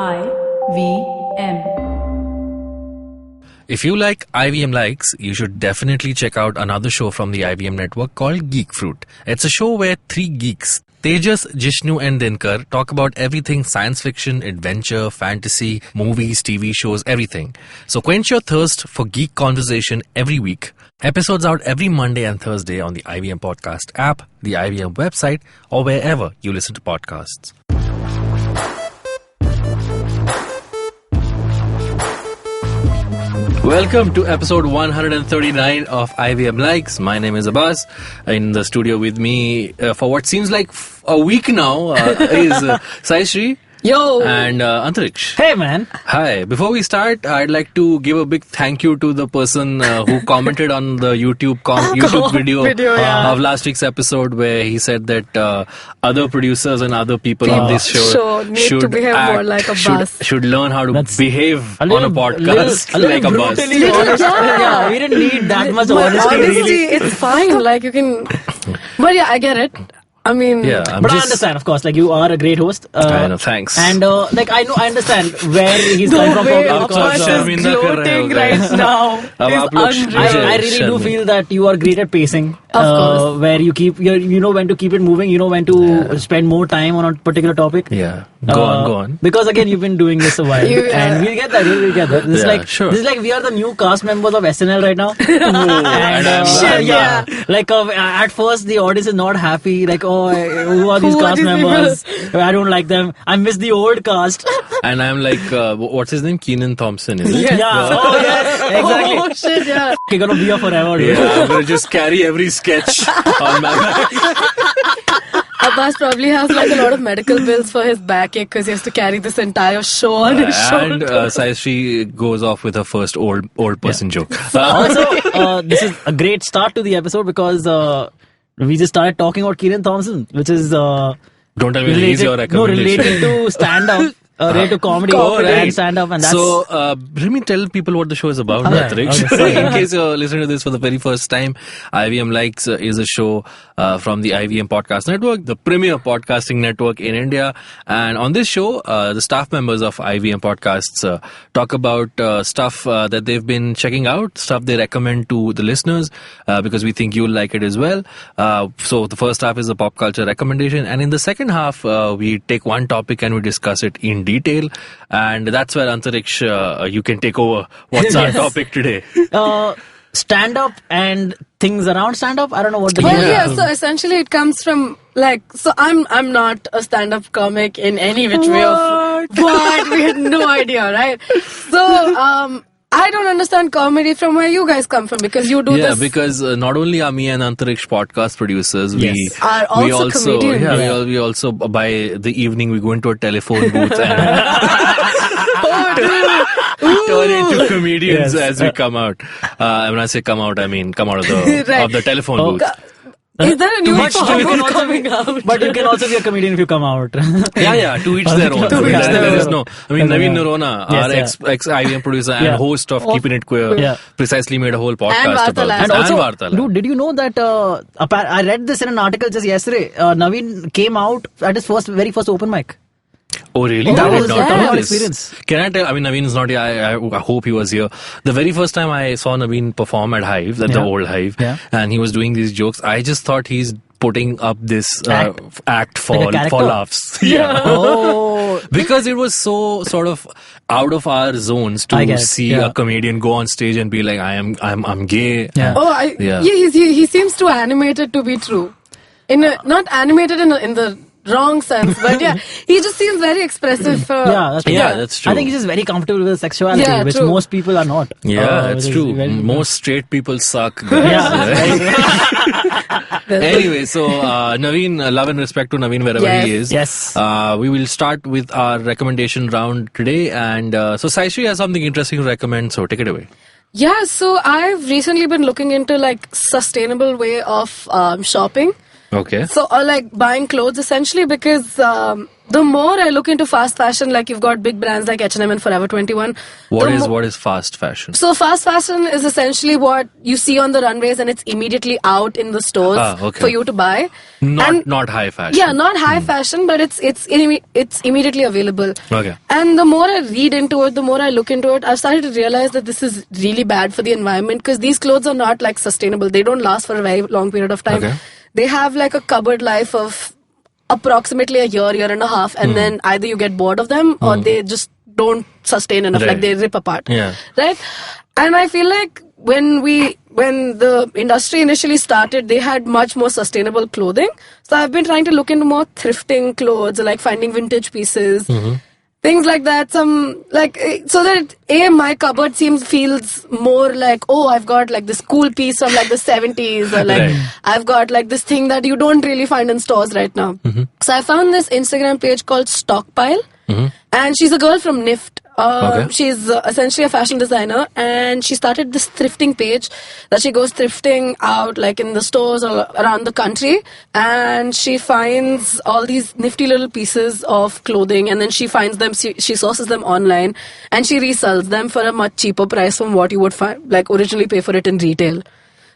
IVM. If you like IVM likes, you should definitely check out another show from the IVM network called Geek Fruit. It's a show where three geeks, Tejas, Jishnu and Dinkar, talk about everything science fiction, adventure, fantasy, movies, TV shows, everything. So quench your thirst for geek conversation every week. Episodes out every Monday and Thursday on the IVM podcast app, the IVM website, or wherever you listen to podcasts. Welcome to episode 139 of IVM Likes. My name is Abbas. In the studio with me for what seems like a week now is Saishri. Yo! And Antariksh. Hey, man. Hi. Before we start, I'd like to give a big thank you to the person who commented on the YouTube video of last week's episode, where he said that other producers and other people on this show need to behave more like a bus. Should learn how to behave on a podcast like a bus. Yeah, we didn't need that much honesty. Honestly, it's fine. Like, you can... But yeah, I get it. I mean, I understand, of course. Like, you are a great host. I know, thanks. And I understand where he's coming from. Gloating right now is unreal. I really do feel that you are great at pacing. Of course. Where you keep, you know when to keep it moving. You know when to spend more time on a particular topic. Yeah. Go on. Because again, you've been doing this a while, and we'll get that. This is like we are the new cast members of SNL right now. At first the audience is not happy. Like, oh, who are these cast members? I don't like them. I miss the old cast. And I'm like, what's his name? Keenan Thompson, is it? Yes. Yeah. Oh, yes. Exactly. Oh, shit, yeah. You're gonna be here forever. Yeah, I'm gonna just carry every sketch on my back. Abbas probably has like a lot of medical bills for his backache because he has to carry this entire show on his shoulder. And Saishri goes off with her first old person joke. Also, this is a great start to the episode because we just started talking about Keenan Thompson, which is don't tell me he's your recommendation. Related to stand-up. Related to comedy and stand-up, and that's... So, let me tell people what the show is about, Antariksh. Okay. In case you're listening to this for the very first time, IVM Likes is a show from the IVM Podcast Network, the premier podcasting network in India. And on this show, the staff members of IVM Podcasts talk about stuff that they've been checking out, stuff they recommend to the listeners, because we think you'll like it as well. So the first half is a pop culture recommendation, and in the second half, we take one topic and we discuss it in detail, and that's where Antariksh, you can take over. What's our topic today? Stand-up and things around stand-up. I don't know what the so essentially it comes from I'm not a stand-up comic in any which way of what we had no idea, right? So I don't understand comedy from where you guys come from, because you do this. Yeah, because not only are me and Antariksh podcast producers, we also comedians. We also by the evening we go into a telephone booth and turn into comedians as we come out. When I say come out, I mean come out of the of the telephone booth. Is there a new form coming out? But you can also be a comedian if you come out. Yeah, to each their own. There is no... I mean, Naveen Narona, our ex-IVM producer and host of Keeping It Queer, precisely made a whole podcast about this. And also, dude, did you know that... I read this in an article just yesterday. Naveen came out at his very first open mic. Oh, really? That was not experience. Can I tell? I mean, Naveen is not here. I hope he was here. The very first time I saw Naveen perform at Hive, at the old Hive, and he was doing these jokes, I just thought he's putting up this act for laughs. Yeah. Oh. Because it was so sort of out of our zones to see a comedian go on stage and be like, I'm gay. Yeah. He seems too animated to be true. Not animated in the wrong sense, but he just seems very expressive. That's true. I think he's just very comfortable with sexuality, which most people are not. Yeah, that's true. Most straight people suck. Anyway, so Naveen, love and respect to Naveen wherever he is. Yes. We will start with our recommendation round today, and so Saishri has something interesting to recommend, so take it away. Yeah, so I've recently been looking into sustainable way of shopping. Okay. So, or like buying clothes essentially, because the more I look into fast fashion, like you've got big brands like H&M and Forever 21. What is fast fashion? So fast fashion is essentially what you see on the runways and it's immediately out in the stores okay. for you to buy. Not high fashion. Yeah, not high fashion, but it's immediately available. Okay. And the more I read into it, the more I look into it, I've started to realize that this is really bad for the environment because these clothes are not like sustainable. They don't last for a very long period of time. Okay. They have like a cupboard life of approximately a year and a half, and then either you get bored of them or they just don't sustain enough, like they rip apart. Yeah. Right? And I feel like when the industry initially started, they had much more sustainable clothing. So I've been trying to look into more thrifting clothes, like finding vintage pieces. Things like that, so that my cupboard feels more like, oh, I've got like this cool piece from like the 70s, or like I've got like this thing that you don't really find in stores right now. So I found this Instagram page called Stockpile, and she's a girl from NIFT. She's essentially a fashion designer, and she started this thrifting page that she goes thrifting out like in the stores all around the country, and she finds all these nifty little pieces of clothing, and then she finds them, she sources them online, and she resells them for a much cheaper price from what you would originally pay for it in retail.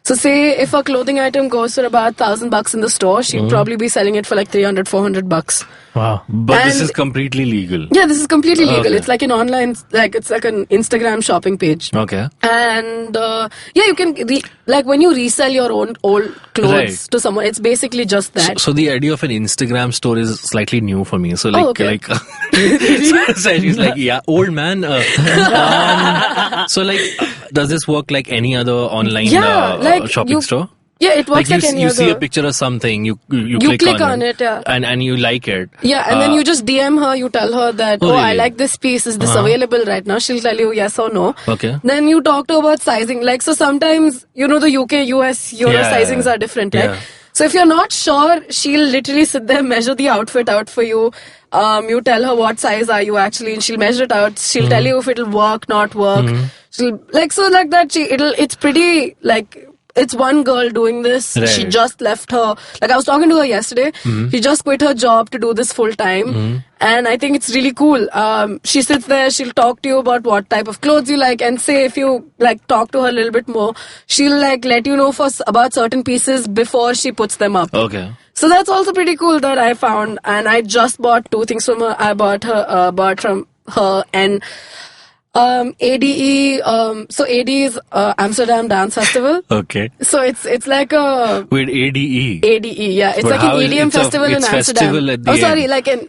So say if a clothing item goes for about $1,000 in the store, she'd probably be selling it for like $300-400. Wow. But this is completely legal. Yeah, this is completely legal. Okay. It's like an online, it's like an Instagram shopping page. Okay. And you can when you resell your own old clothes to someone, it's basically just that. So the idea of an Instagram store is slightly new for me. So okay. so she's like, yeah, old man. So does this work like any other online shopping store? Yeah, it works like any you other. see a picture of something, you click on it, yeah. and you like it. Yeah, and then you just DM her, you tell her that, really? I like this piece, is this available right now? She'll tell you yes or no. Okay. Then you talk to her about sizing. So sometimes, the UK, US, Euro sizings are different, right? Yeah. So if you're not sure, she'll literally sit there, measure the outfit out for you. You tell her what size are you actually, and she'll measure it out. She'll tell you if it'll work, not work. She'll it's pretty it's one girl doing this. Right. She just left her. I was talking to her yesterday. She just quit her job to do this full time. And I think it's really cool. She sits there, she'll talk to you about what type of clothes you like, and say if you talk to her a little bit more, she'll let you know about certain pieces before she puts them up. Okay. So that's also pretty cool that I found. And I just bought 2 things from her. I bought from her and ADE, so ADE is Amsterdam Dance Festival. Okay. So it's like a... Wait, ADE? ADE, yeah. It's But like an EDM festival in Amsterdam. Festival at the end. Like an...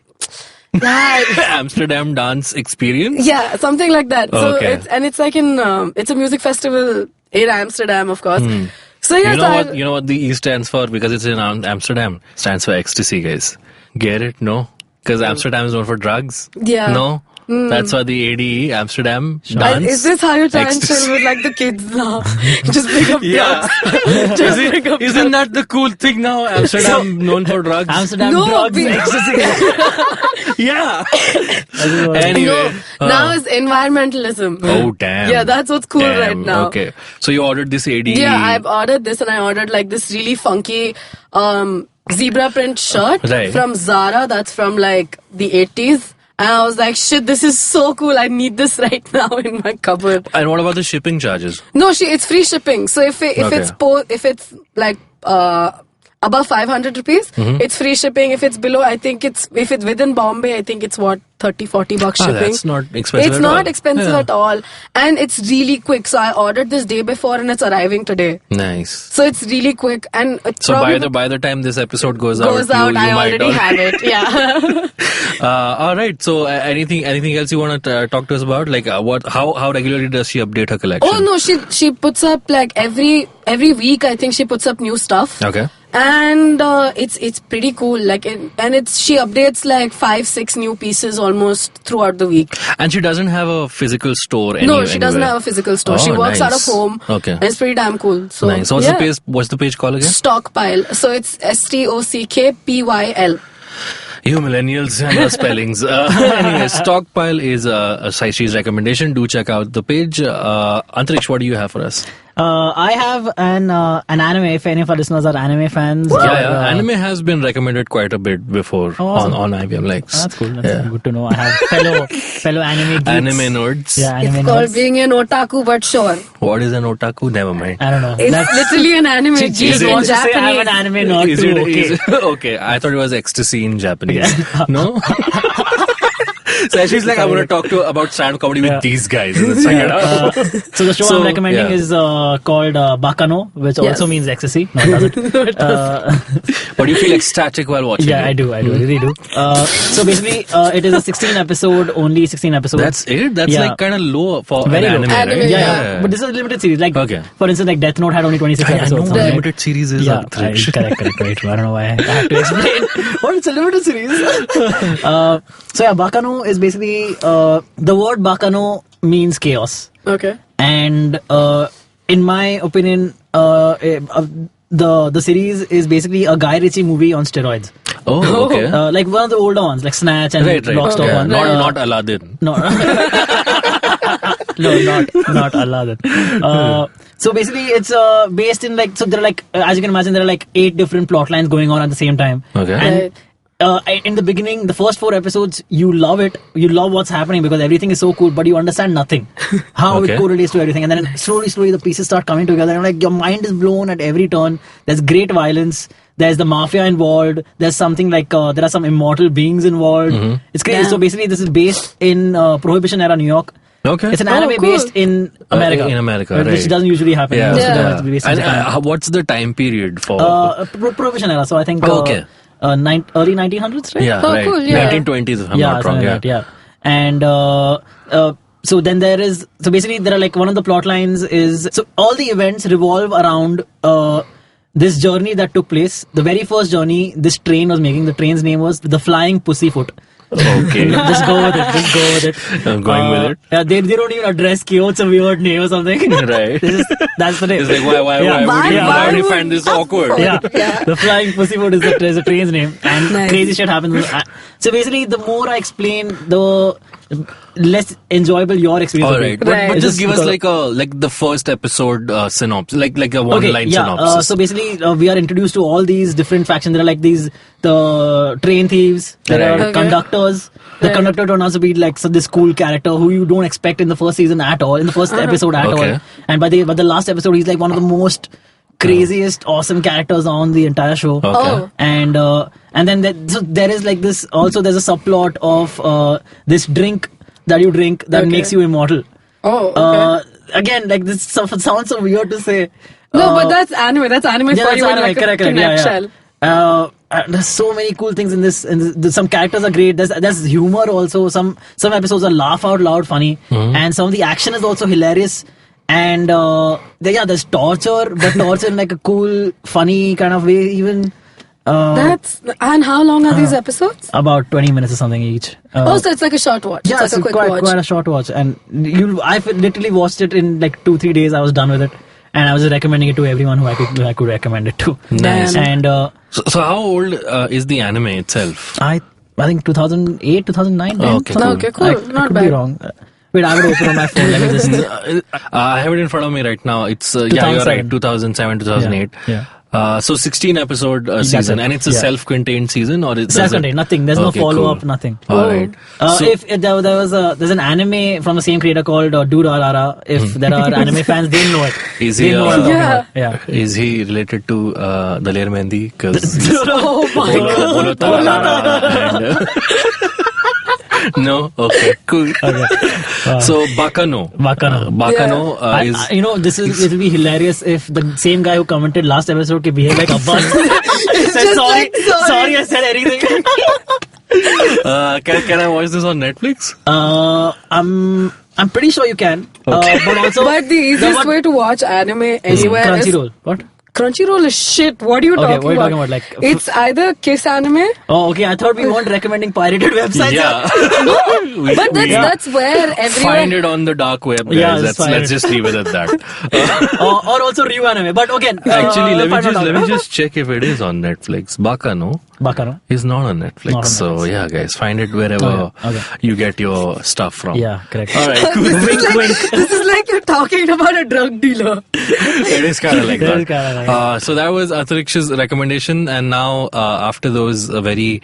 Yeah. Amsterdam Dance Experience? Yeah, something like that. So okay. it's like in... it's a music festival in Amsterdam, of course. So yeah, you know what the E stands for? Because it's in Amsterdam. Stands for ecstasy, guys. Get it? No? Because Amsterdam is known for drugs? Yeah. No? That's why the ADE, Amsterdam Dance. Is this how you try and Ecstasy. chill with the kids now? Just bring up drugs. Isn't that the cool thing now? Amsterdam known for drugs. Amsterdam drugs, ecstasy. Yeah. Anyway. Now is environmentalism. Oh, damn. Yeah, that's what's cool right now. Okay. So you ordered this ADE. Yeah, I've ordered this, and I ordered this really funky zebra print shirt from Zara that's from the 80s. And I was like, shit, this is so cool. I need this right now in my cupboard. And what about the shipping charges? No, it's free shipping. So if it's above 500 rupees, it's free shipping. If it's below, if it's within Bombay, I think it's $30-40 shipping. That's not expensive. It's not expensive at all. And it's really quick. So I ordered this day before and it's arriving today. Nice. So it's really quick. And it's by the time this episode goes out, I already have it. Yeah. All right. So anything else you want to talk to us about? How regularly does she update her collection? Oh no, she puts up every week. I think she puts up new stuff. Okay. And it's pretty cool. She updates 5-6 new pieces almost throughout the week. And she doesn't have a physical store. No, she doesn't have a physical store. She works out of home. Okay. And it's pretty damn cool. So nice. So what's the page called again? Stockpile. So it's STOCKPYL. You millennials and the spellings. Anyway, Stockpile is a site she's recommendation. Do check out the page. Antriksh, what do you have for us? I have an anime. If any of our listeners are anime fans, Yeah, anime has been recommended quite a bit before awesome. on IVM Likes. That's cool. That's good to know. I have fellow anime geeks. Anime nerds. Yeah, anime It's called nerds. being an otaku, but sure. What is an otaku? Never mind. I don't know. It's literally an anime She geek just in wants to say I'm an Japanese. anime nerd Is too. it, Okay. is it- okay, I thought it was ecstasy in Japanese. No? So she's like, I want to talk about stand-up comedy with these guys. And it's like, So the show So, I'm recommending yeah. is called Bakano, which also means ecstasy. No, it doesn't. but you feel ecstatic while watching Yeah, it. I do, really do. So basically, it is a 16 episode, only 16 episodes. That's it? That's Yeah. like kind of low for Very an low. anime, Anime, right? yeah. But this is a limited series. Like, Okay. for instance, like Death Note had only 26 I know episodes. what right? limited series is. Yeah, Trish. correct. Very true. I don't know why I have to explain. What? It's a limited series. So yeah, Bakano is basically the word Bakano means chaos, Okay. and in my opinion, the series is basically a Guy Ritchie movie on steroids. Oh, okay. Like one of the older ones, like Snatch and Right. Lock, Stock, Okay. one. Not Aladdin. No, no, not Aladdin. So basically, it's based in like, so there are like, as you can imagine, there are like 8 different plot lines going on at the same time. Okay. And in the beginning, the first 4 episodes, you love it. You love what's happening because everything is so cool, but you understand nothing. How Okay. it correlates to everything. And then slowly the pieces start coming together. And like your mind is blown at every turn. There's great violence. There's the mafia involved. There's something like, there are some immortal beings involved. It's crazy. Yeah. So basically, this is based in Prohibition era New York. Okay. It's an anime cool. based in America. In America, Which right. doesn't usually happen. Yeah. Most of them Yeah. have to be based in And Japan. what's the time period for? Prohibition era. So I think Okay. early 1900s, right? yeah, Oh, right. cool, yeah. 1920s, if I'm yeah, not wrong. something Yeah. like that, yeah. And so then there is, so basically there are like one of the plot lines is, so all the events revolve around this journey that took place. The very first journey this train was making, the train's name was the Flying Pussyfoot. Okay. Just go with it. I'm going with it. Yeah, they don't even address Kyo. It's a weird name or something. Right. That's the name. It's like, why Why would you would- find this of awkward? course. Yeah. Yeah. The Flying Pussyfoot is the train's name, and Nice. crazy shit happens. So basically, the more I explain, the less enjoyable your experience All will right, be. but Right. just give us because- like the first episode synopsis, like a Okay, one-line yeah. synopsis. So basically, we are introduced to all these different factions. There are like the train thieves. There Right. are Okay. conductors. The Right. conductor turns out to be like this cool character who you don't expect in the first season at all, in the first episode at Okay. all. And by the last episode, he's like one of the most craziest, awesome characters on the entire show. Okay. Oh. And then so there is like this. Also, there's a subplot of this drink that you drink that Okay. makes you immortal. Oh, okay. Again, like this sounds so weird to say. No, but that's anime. That's anime Yeah, for that's you in anime. like Correct. a Yeah, nutshell. yeah. There's so many cool things in this. Some characters are great. There's humor also. Some episodes are laugh out loud funny, and some of the action is also hilarious. And there's torture, but torture in like a cool, funny kind of way. Even And how long are these episodes? about 20 minutes or something each. Oh, so it's like a short watch. Yeah, it's like a quick quite, watch. quite a short watch. And I've literally watched it in like 2-3 days. I was done with it. And I was recommending it to everyone who I could recommend it to. Nice. And So how old is the anime itself? I think 2008, 2009. Oh, okay, cool. Okay, cool. I Not could bad. be wrong. Wait, I would open on my phone. Let me just. I have it in front of me right now. It's yeah, you're right. 2007, 2008. Yeah. So 16 episode season, it. and it's a Yeah. self-contained season, or it's Self-contained, nothing. There's no follow-up, nothing. All right. So, If there's an anime from the same creator called Durarara. If there are anime fans, they know it. Is They he? know what I'm talking Yeah. about. Yeah. Is he related to Daler Mehndi? Because Oh my god. no. Okay. Cool. Okay. So Bakano. Bakano. Is. It will be hilarious if the same guy who commented last episode can behave like a bus. Said just sorry, like, sorry. sorry, I said anything. Can I watch this on Netflix? I'm pretty sure you can. But also, But the easiest way to watch anime anywhere is Crunchyroll. What? Crunchyroll is shit. What are you Okay, talking what are you about? talking about? Like, it's either Kiss Anime, Oh, okay. I thought we weren't recommending pirated websites. Yeah. but that's where everyone. Find it on the dark web, guys. Yeah, just find Let's it. just leave it at that. Or also Ryu Anime. But again, Actually, let find out. me just check if it is on Netflix. Bakano. Baccarat. Is not on Netflix. Not on So Netflix. yeah, guys, find it wherever Okay. you get your stuff from. Yeah, correct. All right, cool. Wink, wink. This is like you're talking about a drug dealer. It is kind of like It that. is kinda like that. So that was Antariksh's recommendation, and now after those very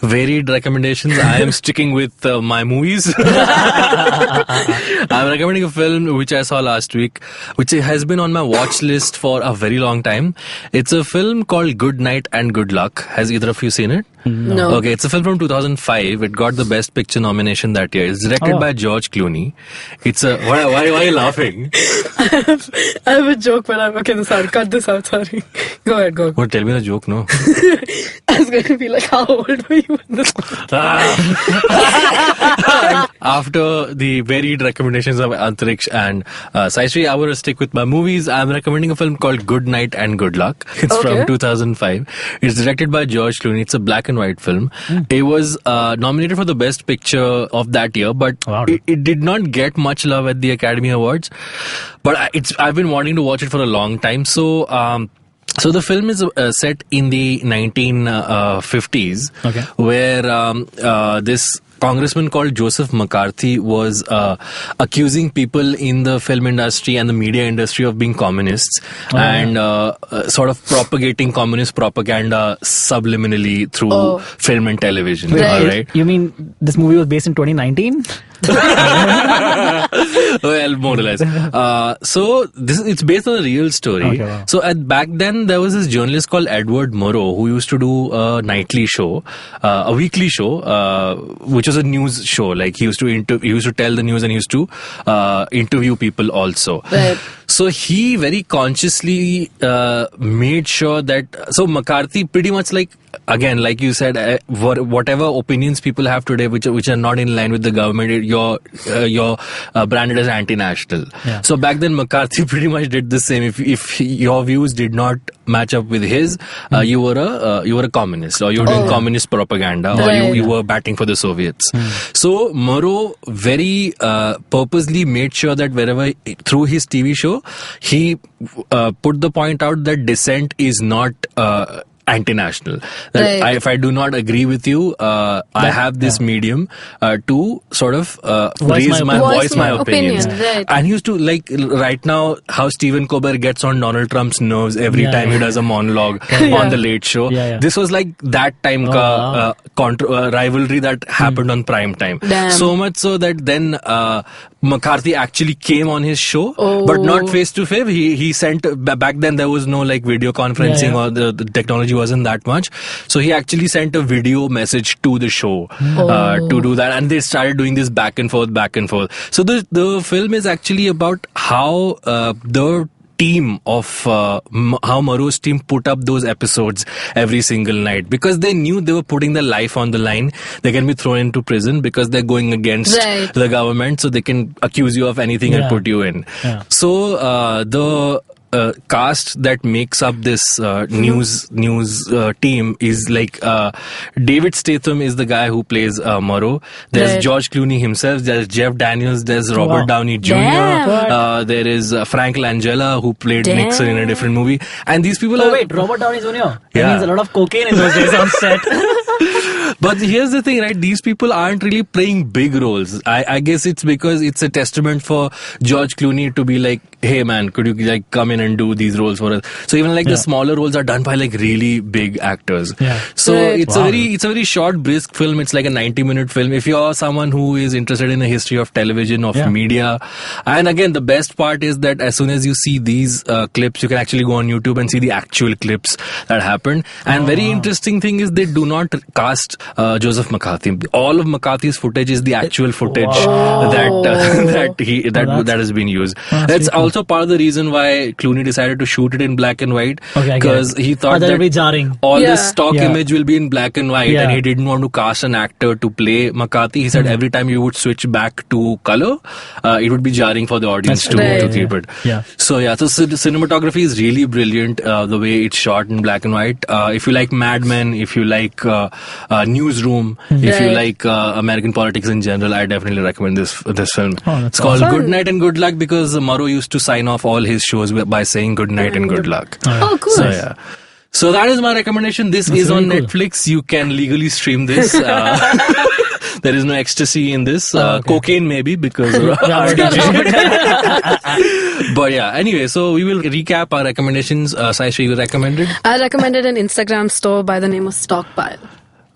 varied recommendations, I am sticking with my movies. I'm recommending a film which I saw last week, which has been on my watch list for a very long time. It's a film called Good Night and Good Luck. Has either of you seen it? No. Okay, it's a film from 2005. It got the Best Picture nomination that year. It's directed by George Clooney. It's a why are you laughing? I have a joke, but I'm okay. Sorry, cut this out. Sorry. Go ahead. Go. Well, tell me the joke, no? I was going to be like, how old were you when this? After the varied recommendations of Antariksh and Saishri, I want to stick with my movies. I'm recommending a film called Good Night and Good Luck. It's from 2005. It's directed by George Clooney. It's a black and white film. It was nominated for the Best Picture of that year, but it did not get much love at the Academy Awards. But I've been wanting to watch it for a long time. So the film is set in the 1950s, where this congressman called Joseph McCarthy was accusing people in the film industry and the media industry of being communists and sort of propagating communist propaganda subliminally through film and television. Right. All right? You mean this movie was based in 2019? Well, more or less. So it's based on a real story. Okay, wow. So back then there was this journalist called Edward Murrow who used to do a nightly show, a weekly show, which was a news show. Like he used to tell the news and he used to interview people also. Right. So he very consciously made sure that. So McCarthy pretty much again, like you said, whatever opinions people have today, which are not in line with the government, you're branded as anti-national. Yeah. So back then, McCarthy pretty much did the same. If your views did not match up with his, you were a communist, or you were doing communist propaganda, or you were batting for the Soviets. So Murrow very purposely made sure that wherever through his TV show, he put the point out that dissent is not anti-national. That if I do not agree with you, I have this medium to sort of voice my opinions. Right. And he used to, right now, how Stephen Colbert gets on Donald Trump's nerves every time he does a monologue on The Late Show. This was like that time rivalry that happened on prime time. Damn. So much so that then McCarthy actually came on his show, but not face to face. He sent, back then there was no video conferencing or the technology wasn't that much. So he actually sent a video message to the show to do that, and they started doing this back and forth. So the film is actually about how the team of how Murrow's team put up those episodes every single night, because they knew they were putting their life on the line. They can be thrown into prison because they're going against the government, so they can accuse you of anything and put you in. So the cast that makes up this news team is David Statham is the guy who plays Murrow. There's George Clooney himself. There's Jeff Daniels. There's Robert Downey Jr. There is Frank Langella, who played Nixon in a different movie. And these people are... wait, Robert Downey Jr.? That means a lot of cocaine in those days on set. But here's the thing, right? These people aren't really playing big roles. I guess it's because it's a testament for George Clooney to be like, hey man, could you come in and do these roles for us? So even the smaller roles are done by really big actors. So it's a very short, brisk film. It's like a 90-minute film. If you're someone who is interested in the history of television, of media, and again, the best part is that as soon as you see these clips, you can actually go on YouTube and see the actual clips that happened. And very interesting thing is they do not cast Joseph McCarthy. All of McCarthy's footage is the actual footage that has been used. That's also part of the reason why Clooney decided to shoot it in black and white, because he thought that be jarring. All this stock image will be in black and white, and he didn't want to cast an actor to play McCarthy. He said every time you would switch back to color, it would be jarring for the audience to keep it. So the cinematography is really brilliant, the way it's shot in black and white. If you like Mad Men, if you like Newsroom, if you like American politics in general, I definitely recommend this film. It's called Good Night and Good Luck, because Murrow used to sign off all his shows by saying good night and good luck. Oh, cool. So So that is my recommendation. This is on really cool. Netflix. You can legally stream this. There is no ecstasy in this. Cocaine maybe because of RDJ. But yeah, anyway, so we will recap our recommendations. Saishri, you recommended? I recommended an Instagram store by the name of Stockpile.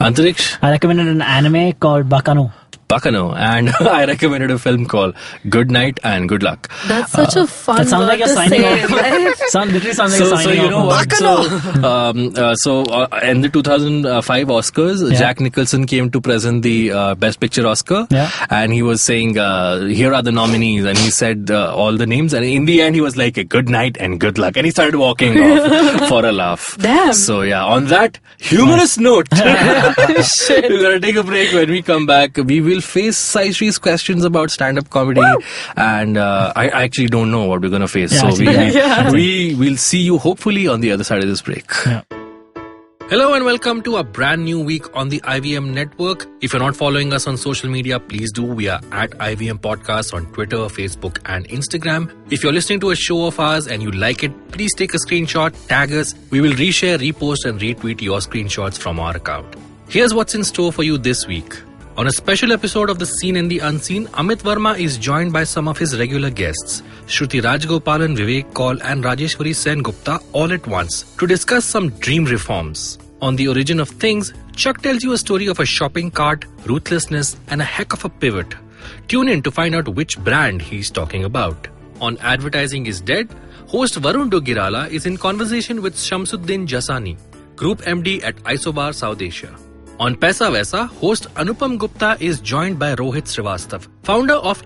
Antariksh? I recommended an anime called Bakano. Bakano. And I recommended a film called Good Night and Good Luck. That's such a fun That sounds word like you're to signing say, off. right? Literally sounds like So you're signing you know off. what? In the 2005 Oscars, Yeah. Jack Nicholson came to present the Best Picture Oscar, Yeah. and he was saying, "Here are the nominees," and he said all the names, and in the end, he was like, "A good night and good luck," and he started walking off for a laugh. Damn. So yeah, on that humorous note, we're gonna take a break. When we come back, we will face Saishri's questions about stand-up comedy, and I actually don't know what we're gonna face. Yeah, So actually, we will see you hopefully on the other side of this break. Yeah. Hello and welcome to a brand new week on the IVM network. If you're not following us on social media, please do. We are at IVM Podcast on Twitter, Facebook and Instagram. If you're listening to a show of ours and you like it, please take a screenshot, tag us. We will reshare, repost and retweet your screenshots from our account. Here's what's in store for you this week. On a special episode of The Seen and the Unseen, Amit Verma is joined by some of his regular guests, Shruti Rajgopalan, Vivek Kaul and Rajeshwari Sen Gupta all at once to discuss some dream reforms. On The Origin of Things, Chuck tells you a story of a shopping cart, ruthlessness and a heck of a pivot. Tune in to find out which brand he's talking about. On Advertising is Dead, host Varun Dugirala is in conversation with Shamsuddin Jasani, Group MD at Isobar South Asia. On Paisa Vaisa, host Anupam Gupta is joined by Rohit Srivastav, founder of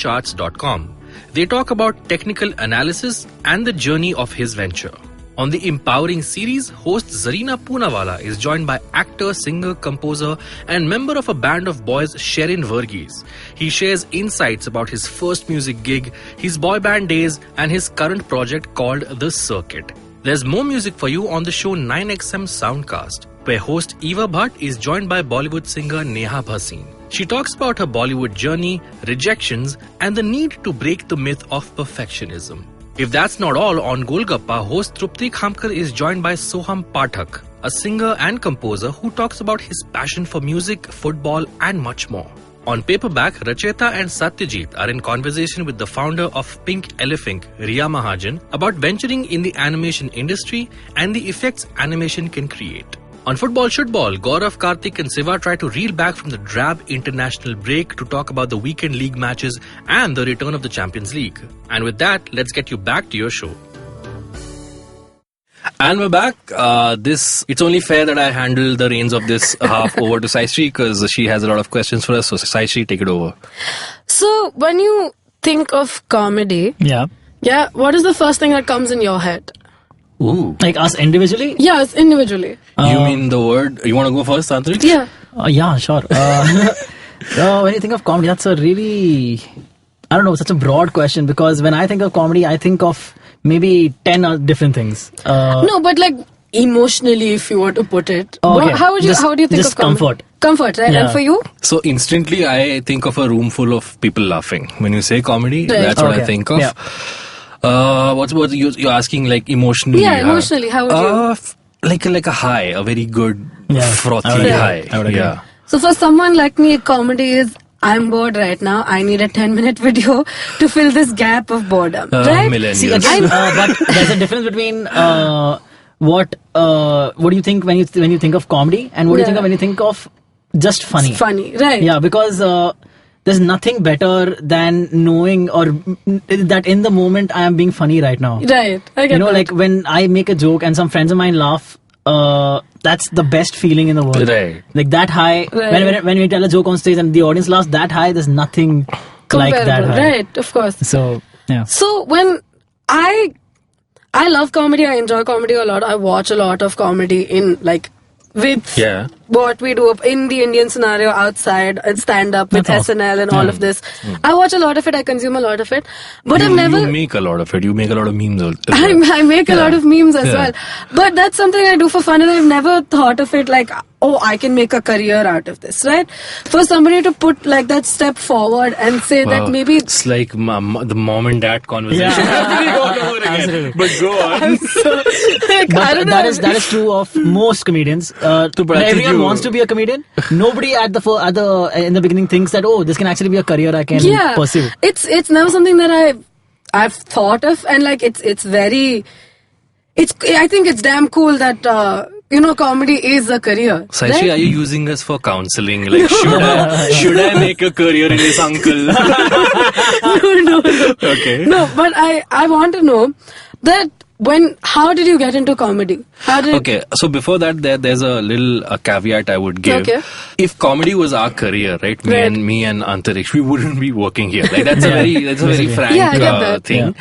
IndiaCharts.com. They talk about technical analysis and the journey of his venture. On the Empowering series, host Zarina Poonawala is joined by actor, singer, composer and member of a band of boys Sherin Verghese. He shares insights about his first music gig, his boy band days and his current project called The Circuit. There's more music for you on the show 9XM Soundcast, where host Eva Bhatt is joined by Bollywood singer Neha Bhasin. She talks about her Bollywood journey, rejections, and the need to break the myth of perfectionism. If that's not all, on Golgappa, host Trupti Khamkar is joined by Soham Pathak, a singer and composer who talks about his passion for music, football, and much more. On Paperback, Racheta and Satyajit are in conversation with the founder of Pink Elephant, Riya Mahajan, about venturing in the animation industry and the effects animation can create. On Football Shootball, Gaurav, Karthik and Siva try to reel back from the drab international break to talk about the weekend league matches and the return of the Champions League. And with that, let's get you back to your show. And we're back. It's only fair that I handle the reins of this half over to Saishri because she has a lot of questions for us. So Saishri, take it over. So when you think of comedy, Yeah. what is the first thing that comes in your head? Ooh. Like us individually? Yes, individually. You mean the word? You want to go first, Antariksh? Yeah. Yeah, sure. When you think of comedy, that's a really, I don't know, such a broad question because when I think of comedy, I think of maybe 10 different things. No, but like emotionally, if you were to put it, Okay. how do you think just of comedy? comfort. Comfort, right? Yeah. And for you? So instantly, I think of a room full of people laughing. When you say comedy, Right. that's what I Okay. think of. Yeah. What's you're asking? Like emotionally? Yeah, emotionally, how would you? Like a high, a very good Yeah, frothy I would agree. high. I would agree. Yeah. So for someone like me, comedy is, I'm bored right now. I need a 10-minute video to fill this gap of boredom. Right? Millennials. See, again, but there's a difference between what do you think when you think of comedy and what do you think of when you think of just funny? It's funny, right? Yeah, because there's nothing better than knowing or that in the moment I am being funny right now. Right. I get You know, that. like when I make a joke and some friends of mine laugh, that's the best feeling in the world. Right. Like that high, Right. when we tell a joke on stage and the audience laughs, that high, there's nothing like that Comparable, high. right? Of course. So, yeah. So when I love comedy, I enjoy comedy a lot. I watch a lot of comedy with Yeah. what we do in the Indian scenario outside and stand up with That's awesome. SNL and all of this. I watch a lot of it. I consume a lot of it. But I've You never. make a lot of it. You make a lot of memes. As well. I make a lot of memes as Yeah. well. But that's something I do for fun and I've never thought of it like oh, I can make a career out of this, right? For somebody to put like that step forward and say that maybe it's like the mom and dad conversation happening all over again. Absolutely. But go on. like, I don't know. That is true of most comedians. Everyone wants to be a comedian. Nobody in the beginning thinks that, oh, this can actually be a career I can pursue. It's never something that I've thought of, and like I think it's damn cool that comedy is a career. Saishi, right? are you using us for counseling? Like, should I make a career in this, uncle? No. Okay. No, but I want to know that how did you get into comedy? Okay, so before that, there's a little caveat I would give. Okay. If comedy was our career, right, me and Antariksh, we wouldn't be working here. Like that's a very frank I get that. thing.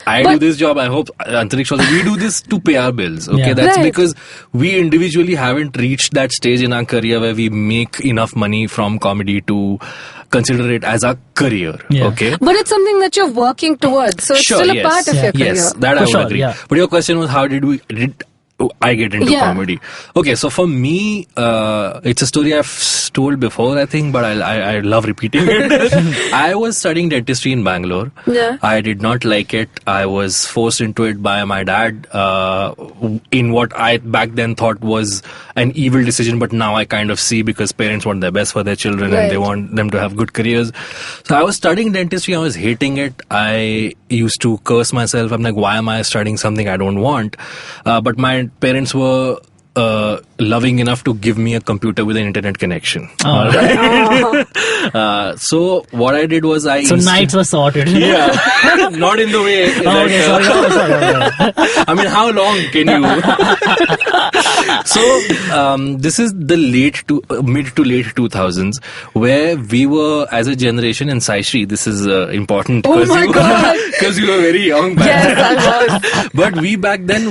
I do this job. I hope Antariksh also. We do this to pay our bills. Okay, that's Right. because we individually haven't reached that stage in our career where we make enough money from comedy to consider it as a career. Yeah. Okay. But it's something that you're working towards, so it's Sure, still a yes. part of your career. Yes, that I For would sure, agree. yeah. But your question was, how did I get into Yeah. comedy? Okay, so for me, it's a story I've told before, I think, but I love repeating it. I was studying dentistry in Bangalore. Yeah. I did not like it. I was forced into it by my dad in what I back then thought was an evil decision, but now I kind of see because parents want their best for their children and they Right. want them to have good careers. So I was studying dentistry. I was hating it. I used to curse myself. I'm like, why am I studying something I don't want? But my parents were loving enough to give me a computer with an internet connection. All right. So what I did was So nights were sorted. Yeah, not in the way. Oh, okay, sorry. I mean, how long can you? So this is the mid to late 2000s, where we were as a generation, and Saishri, this is important Oh my God. because you were very young back Yes, then. I was. But we back then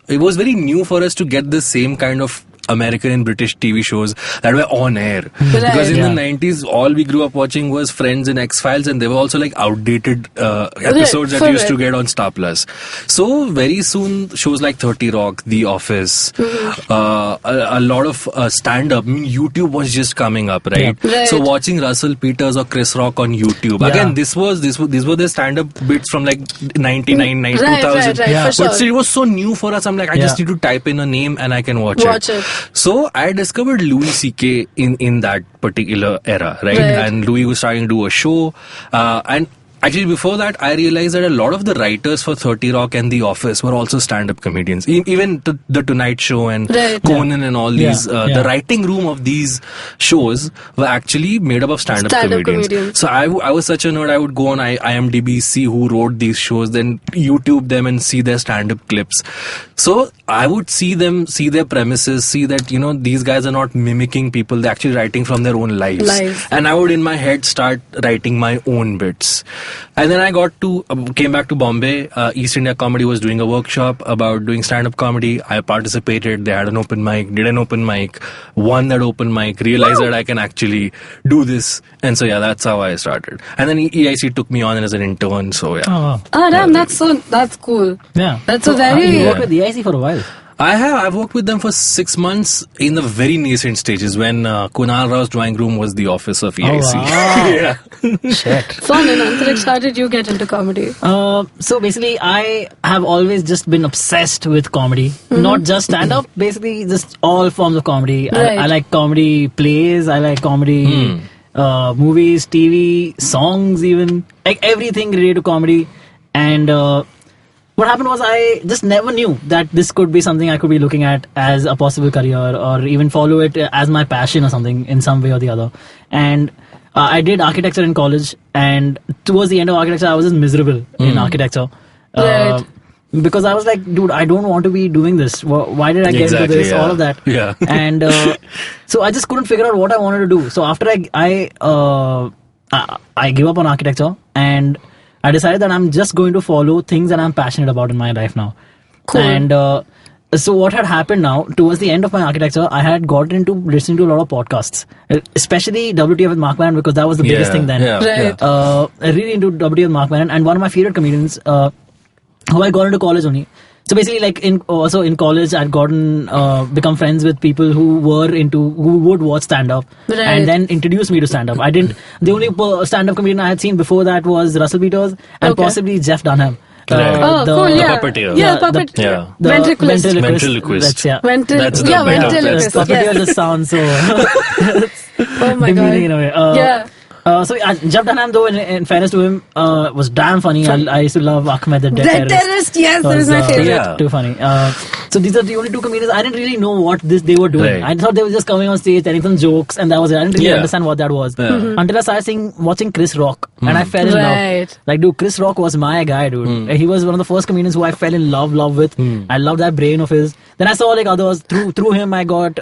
it was very new for us to get the same kind of American and British TV shows that were on air. Because in the 90s, all we grew up watching was Friends and X-Files, and they were also like outdated episodes that used to get on Star Plus. So very soon, shows like 30 Rock, The Office, a lot of stand-up. I mean, YouTube was just coming up, right? Yeah. Right. So watching Russell Peters or Chris Rock on YouTube. Yeah. Again, these were the stand-up bits from like 99, 2000. Right, Yeah. for sure. But still, it was so new for us. I'm like, I just Yeah. need to type in a name and I can watch Watch it. So I discovered Louis C.K. in that particular era, right? Right. And Louis was starting to do a show, and actually before that, I realized that a lot of the writers for 30 Rock and The Office were also stand-up comedians. Even the Tonight Show and Right. Conan and all these, Yeah. the writing room of these shows were actually made up of stand-up comedians. So I was such a nerd. I would go on IMDb, see who wrote these shows, then YouTube them and see their stand-up clips. So I would see them, see their premises, see that, these guys are not mimicking people. They're actually writing from their own lives. And I would in my head start writing my own bits. And then I came back to Bombay. East India Comedy was doing a workshop about doing stand-up comedy. I participated. They had an open mic, did an open mic, won that open mic, realized that I can actually do this. And so, yeah, that's how I started. And then EIC took me on as an intern. So, yeah. Oh, wow. Oh, damn, that's cool. Yeah. That's a very... You worked with the EIC for a while. I've worked with them for 6 months in the very nascent stages when Kunal Rao's drawing room was the office of EIC. Oh, wow. Yeah. Shit. Fun. And Antariksh, how did you get into comedy? So basically, I have always just been obsessed with comedy. Not just stand-up, basically just all forms of comedy. Right. I like comedy plays, I like comedy movies, TV, songs even. Like everything related to comedy. And what happened was I just never knew that this could be something I could be looking at as a possible career or even follow it as my passion or something in some way or the other. And I did architecture in college, and towards the end of architecture, I was just miserable in architecture. Right. Because I was like, dude, I don't want to be doing this. Why did I get into this? Yeah. All of that. Yeah. And so I just couldn't figure out what I wanted to do. So after I gave up on architecture, and I decided that I'm just going to follow things that I'm passionate about in my life now. Cool. And so what had happened now, towards the end of my architecture, I had gotten into listening to a lot of podcasts, especially WTF with Mark Maron, because that was the biggest thing then. Right. Really into WTF with Mark Maron, and one of my favorite comedians, who I got into college only. So basically, like also in college, I'd gotten become friends with people who would watch stand up, Right. and then introduced me to stand up. I didn't. The only stand up comedian I had seen before that was Russell Peters and Okay. possibly Jeff Dunham. Right. Oh, cool, yeah. puppeteer. Yeah, The- puppet. Yeah. The Ventriloquist. Ventriloquist. That's, yeah. That's the better ventriloquist. best. Puppeteer Yes. just sounds so Oh my demeaning in god. a way. Yeah. So Jeff Dunham, though, in fairness to him, was damn funny. I used to love Ahmed the Dead Dead Terrorist, yes, that is my favorite. Yeah. Too funny. So these are the only two comedians. I didn't really know what they were doing. Right. I thought they were just coming on stage, telling some jokes, and that was it. I didn't really Yeah. understand what that was Yeah. until I started watching Chris Rock, and I fell in Right. love. Like, dude, Chris Rock was my guy, dude. He was one of the first comedians who I fell in love with. I loved that brain of his. Then I saw like others through him. I got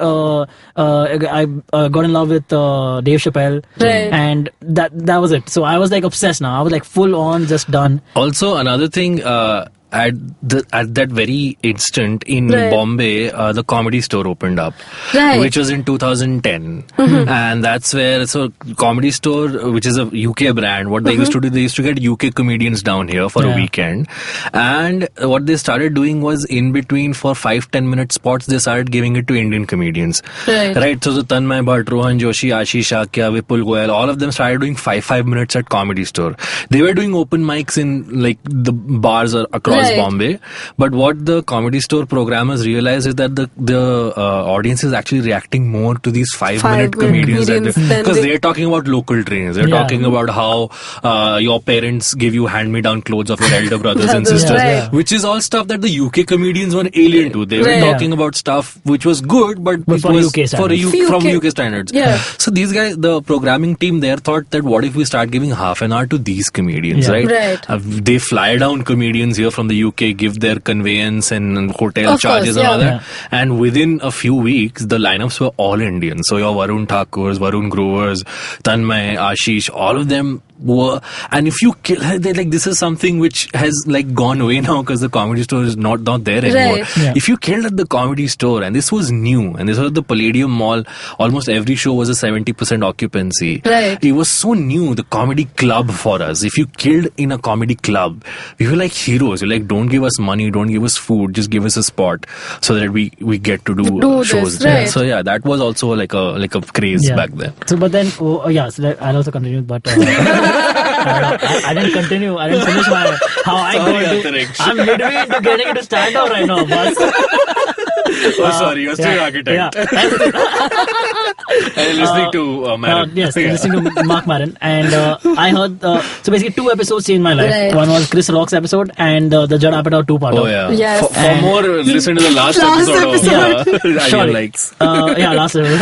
in love with Dave Chappelle, Right. and that was it. So I was like obsessed now. I was like full on just done. Also, another thing, at that very instant in Right. Bombay, the Comedy Store opened up, Right. which was in 2010, and that's where Comedy Store, which is a UK brand, what they used to do, they used to get UK comedians down here for a Yeah. weekend, and what they started doing was in between for 5-10 minute spots, they started giving it to Indian comedians. Right. So the Tanmay Bhatt, Rohan Joshi, Ashish Shakya, Vipul Goyal, all of them started doing 5 minutes at Comedy Store. They were doing open mics in like the bars across Right. Bombay, but what the Comedy Store programmers realized is that the audience is actually reacting more to these 5 minute comedians than because they- they're talking about local trains. They're Yeah. talking about how your parents give you hand-me-down clothes of your elder brothers and Brothers, sisters, right. which is all stuff that the UK comedians were alien to. They were Right. talking about stuff which was good, but it for was UK for standards. from UK UK standards. Yeah. So these guys, the programming team there thought that what if we start giving half an hour to these comedians, Yeah. right? Right. They fly down comedians here from the UK, give their conveyance and hotel Of charges course, and all yeah. that. And within a few weeks, the lineups were all Indian. So your Varun Thakurs, Varun Grovers, Tanmay, Ashish, all of them were. And if you kill her, like this is something which has like gone away now because the Comedy Store is not there anymore. Right. Yeah. If you killed at the Comedy Store, and this was new, and this was at the Palladium Mall, almost every show was a 70% occupancy. Right. It was so new, the comedy club for us. If you killed in a comedy club, we were like heroes. We're like, don't give us money, don't give us food, just give us a spot so that we get to do Do shows. this, right. So yeah, that was also like a craze Yeah. back then. So, but then, I'll also continue, but I didn't continue. I didn't finish how I Sorry, got into. Antariksh. I'm midway into getting into stand up right now, boss. Oh, sorry, you're still architect. And listening to Marin. Yes, Yeah. listening to Mark Maron, and I heard. So basically, 2 episodes changed my life. Right. One was Chris Rock's episode, and the Judd Apatow 2-part. Oh yeah. Yes. For And- more, listen to the last Last episode of Sure. Ideal Likes. Last episode.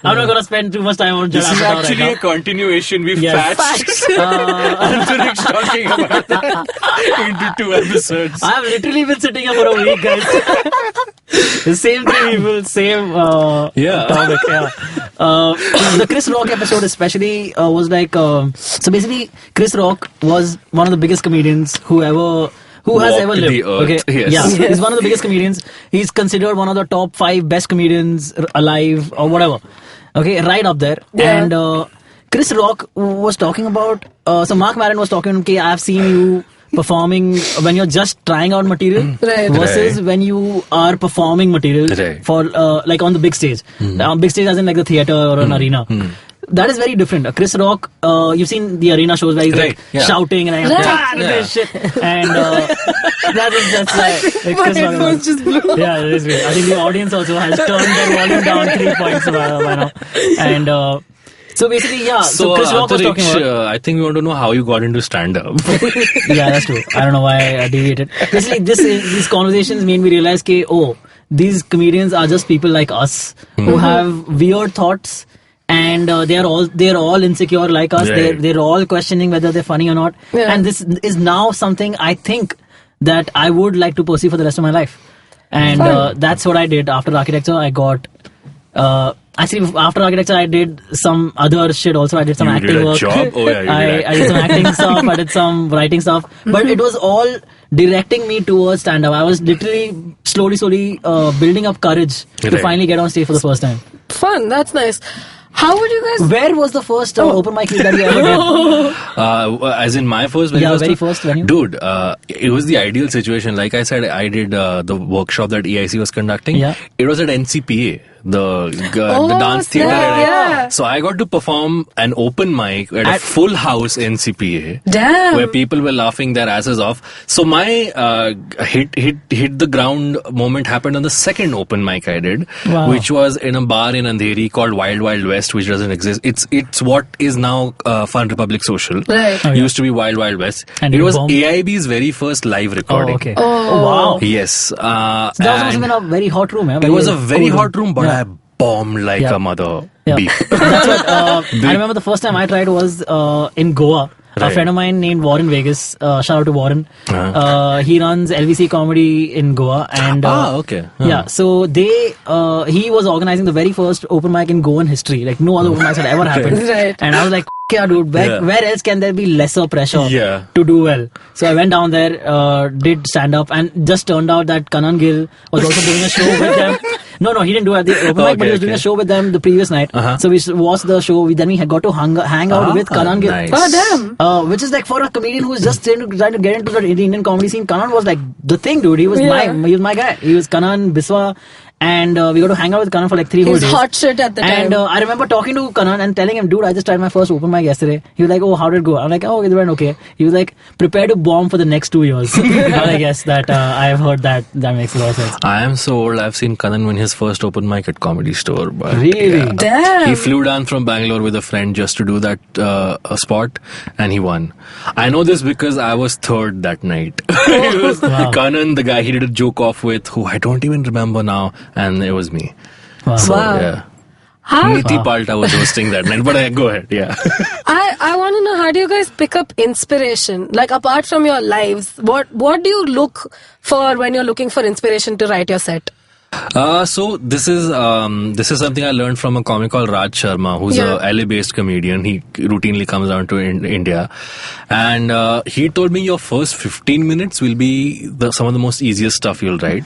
I'm not gonna spend too much time on Judd This is Apatow actually right a continuation. We've Yes. patched Antariksh talking about that into 2 episodes. now. I've literally been sitting here for a week, guys. The same 3 people, same Yeah. topic. Yeah. The Chris Rock episode especially was like so basically Chris Rock was one of the biggest comedians who has Walked ever the lived. earth, Okay, yes. yeah, he's one of the biggest comedians. He's considered one of the top 5 best comedians alive or whatever. Okay, right up there. Yeah. And Chris Rock was talking about. So Mark Maron was talking. Okay, I've seen you performing when you're just trying out material Right. versus Right. when you are performing material Right. for like on the big stage. Big stage as in like the theater or an arena. That is very different. Chris Rock, you've seen the arena shows where he's Right, like yeah. shouting and Right. this shit. And that's like My Chris Rock. headphones just blew. Yeah, it is great. I think the audience also has turned their volume down 3 points by now. And so basically, yeah. So Chris Rock was talking Antariksh, about. I think we want to know how you got into stand-up. Yeah, that's true. I don't know why I deviated. Basically, these conversations made me realize that, these comedians are just people like us who have weird thoughts, and they're all insecure like us. Right. They're all questioning whether they're funny or not. Yeah. And this is now something I think that I would like to pursue for the rest of my life. And Fun. that's what I did after architecture. I got. Actually, after architecture, I did some other shit also. I did some You acting did a work. job? Oh, yeah, you did I did some acting stuff. I did some writing stuff. But it was all directing me towards stand-up. I was literally slowly building up courage to Right. finally get on stage for the first time. Fun, that's nice. How would you guys? Where was the first open mic that you ever did? As in my first, Very first venue? Dude, it was the ideal situation. Like I said, I did the workshop that EIC was conducting. Yeah. It was at NCPA, the dance theatre. yeah. So I got to perform an open mic at a full house NCPA. Damn. Where people were laughing their asses off. So my hit the ground moment happened on the second open mic I did, Wow. which was in a bar in Andheri called Wild Wild West, which doesn't exist. It's what is now Fun Republic Social. Right. Oh, yeah. Used to be Wild Wild West. And it you was bombed? AIB's very first live recording. Oh, okay. Oh. Wow. Yes. So that must have and been a very hot room. it was a very cool hot room, but Yeah. I bombed like Yeah. a mother Yeah. beef. That's what I remember the first time I tried was in Goa. A Right. friend of mine named Warren Vegas, shout out to Warren. He runs LVC Comedy in Goa, and Okay. yeah, so he was organizing the very first open mic in Goan history. Like no other open mics had ever happened. Right. And I was like, yeah, dude, where else can there be lesser pressure Yeah. to do well? So I went down there, did stand up, and just turned out that Kanan Gill was also doing a show with them. No, he didn't do it at the open mic, but he was doing a show with them the previous night. So we watched the show. Then we got to hang out with Kanan Gill. Nice. Oh damn. Which is like for a comedian who's just trying to get into the Indian comedy scene, Kanan was like the thing, dude. He was my guy. He was Kanan, Biswa, and we got to hang out with Kanan for like 3 whole He's days. hot shit at the time. And I remember talking to Kanan and telling him, dude, I just tried my first open mic yesterday. He was like, oh, how did it go? I'm like, oh, it went okay. He was like, prepare to bomb for the next 2 years. I guess that I have heard that makes a lot of sense. I am so old. I've seen Kanan win his first open mic at Comedy Store. But Really? yeah. Damn. He flew down from Bangalore with a friend just to do that spot, and he won. I know this because I was third that night. It was Wow. Kanan, the guy he did a joke off with, who I don't even remember now, and it was me. Wow. So, Wow. yeah. How? Niti Palta was hosting that night, but go ahead, yeah. I want to know, how do you guys pick up inspiration? Like apart from your lives, what do you look for when you're looking for inspiration to write your set? So this is something I learned from a comic called Raj Sharma, who's a LA-based comedian. He routinely comes down to India, and he told me your first 15 minutes will be some of the most easiest stuff you'll write.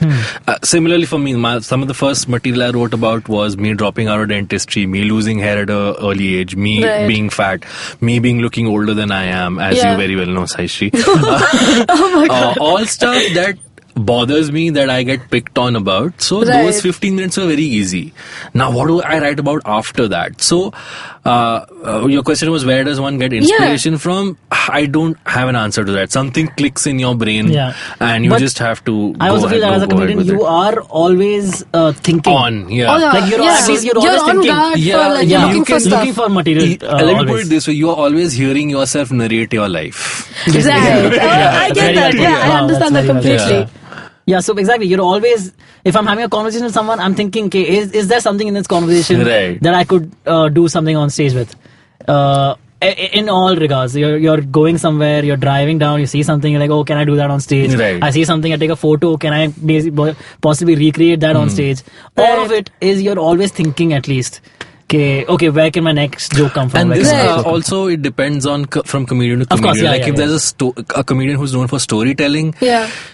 Similarly for me, some of the first material I wrote about was me dropping out of dentistry, me losing hair at an early age, me being fat, me looking older than I am, as you very well know, Saishri. Oh my god. All stuff that bothers me that I get picked on about. So those 15 minutes were very easy. Now what do I write about after that? So your question was, where does one get inspiration from? I don't have an answer to that. Something clicks in your brain and you just have to I also feel that as a comedian you are always thinking on. Yeah. Oh, yeah. Like you're always on thinking. guard for you're looking for stuff. Looking for material. Let me put it this way, you are always hearing yourself narrate your life. Right. I get that. Very Yeah, I understand that completely. Yeah, so exactly, you're always, if I'm having a conversation with someone, I'm thinking, okay, is there something in this conversation that I could do something on stage with? In all regards, you're going somewhere, you're driving down, you see something, you're like, oh, can I do that on stage? Right. I see something, I take a photo, can I possibly recreate that on stage? All of it is, you're always thinking at least. Okay, where can my next joke come from? And this also, it depends on from comedian to comedian. Course, if there's a comedian who's known for storytelling,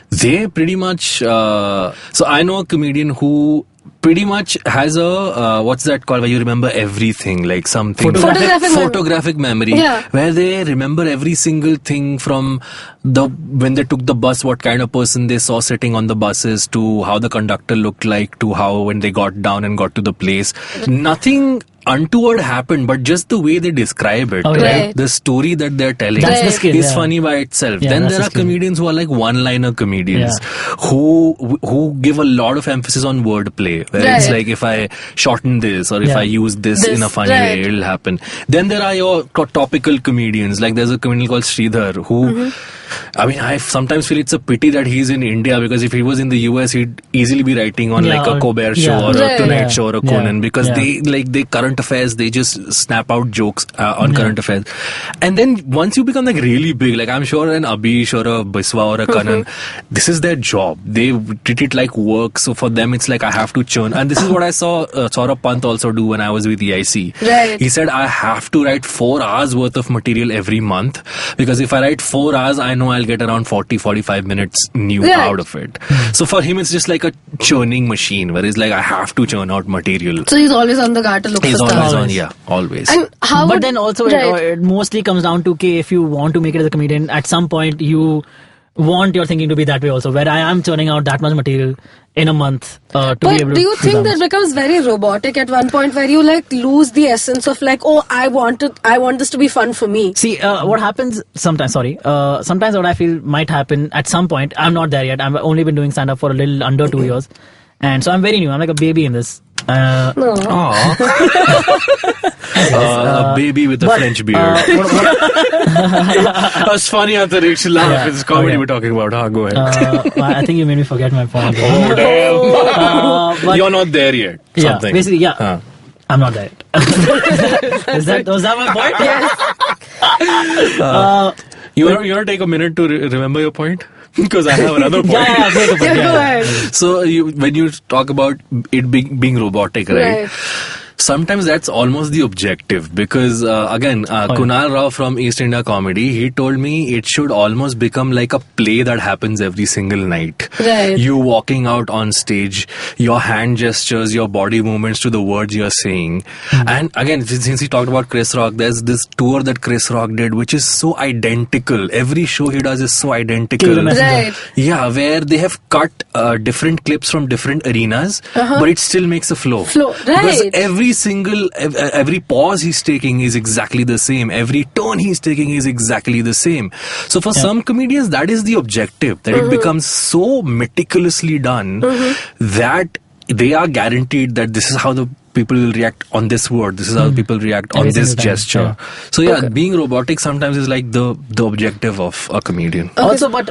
they pretty much... so I know a comedian who pretty much has a what's that called, where you remember everything, like something photographic memory, where they remember every single thing from when they took the bus, what kind of person they saw sitting on the buses, to how the conductor looked like, to how when they got down and got to the place. Nothing untoward happened, but just the way they describe it, right? The story that they're telling is funny by itself. Then there are comedians who are like one-liner comedians who give a lot of emphasis on wordplay, where it's like, if I shorten this or if I use this in a funny way, it'll happen. Then there are your topical comedians, like there's a comedian called Sridhar who I mean, I sometimes feel it's a pity that he's in India, because if he was in the US, he'd easily be writing on like a Colbert show or a Tonight Show or a Conan, because they current affairs, they just snap out jokes on current affairs. And then once you become like really big, like I'm sure an Abish or a Biswa or a Kanan, this is their job. They treat it like work. So for them, it's like, I have to churn. And this is what I saw Saurabh Pant also do when I was with EIC. Right. He said, I have to write 4 hours worth of material every month, because if I write 4 hours, I know I'll get around 40-45 minutes new out of it. So for him, it's just like a churning machine, where he's like, I have to churn out material. So he's always on the guard to look He's for always stuff. on, yeah, always. And how But would- then also it mostly comes down to if you want to make it as a comedian, at some point you want your thinking to be that way also, where I am churning out that much material in a month to be But able to do you think that that becomes very robotic at one point, where you like lose the essence of like, oh, I want this to be fun for me? See, what happens sometimes, sometimes what I feel might happen at some point, I'm not there yet. I've only been doing stand-up for a little under 2 years. And so I'm very new. I'm like a baby in this. No. A baby with a French beard. That's funny after Rachel laugh. Yeah. It's comedy Okay. we're talking about. Go ahead. I think you made me forget my point. Oh, damn. But You're not there yet. yeah, Something. basically, yeah. Huh. I'm not there yet. Was that my point? Yes. You want to take a minute to remember your point? Because I have another point. Yeah, make a point, Yeah, yeah. go ahead. So when you talk about it being robotic, right? Right. Sometimes that's almost the objective, because Kunal Rao from East India Comedy, he told me it should almost become like a play that happens every single night. Right. You walking out on stage, your hand gestures, your body movements to the words you're saying. And again, since he talked about Chris Rock, there's this tour that Chris Rock did, which is so identical. Every show he does is so identical. Kill the messenger. Right. Yeah, where they have cut different clips from different arenas, but it still makes a flow. Because Right. every pause he's taking is exactly the same. Every tone he's taking is exactly the same. So for some comedians, that is the objective, that it becomes so meticulously done that they are guaranteed that this is how the people will react on this word, this is how people react on Every this single time, gesture. So being robotic sometimes is like the objective of a comedian. Also, but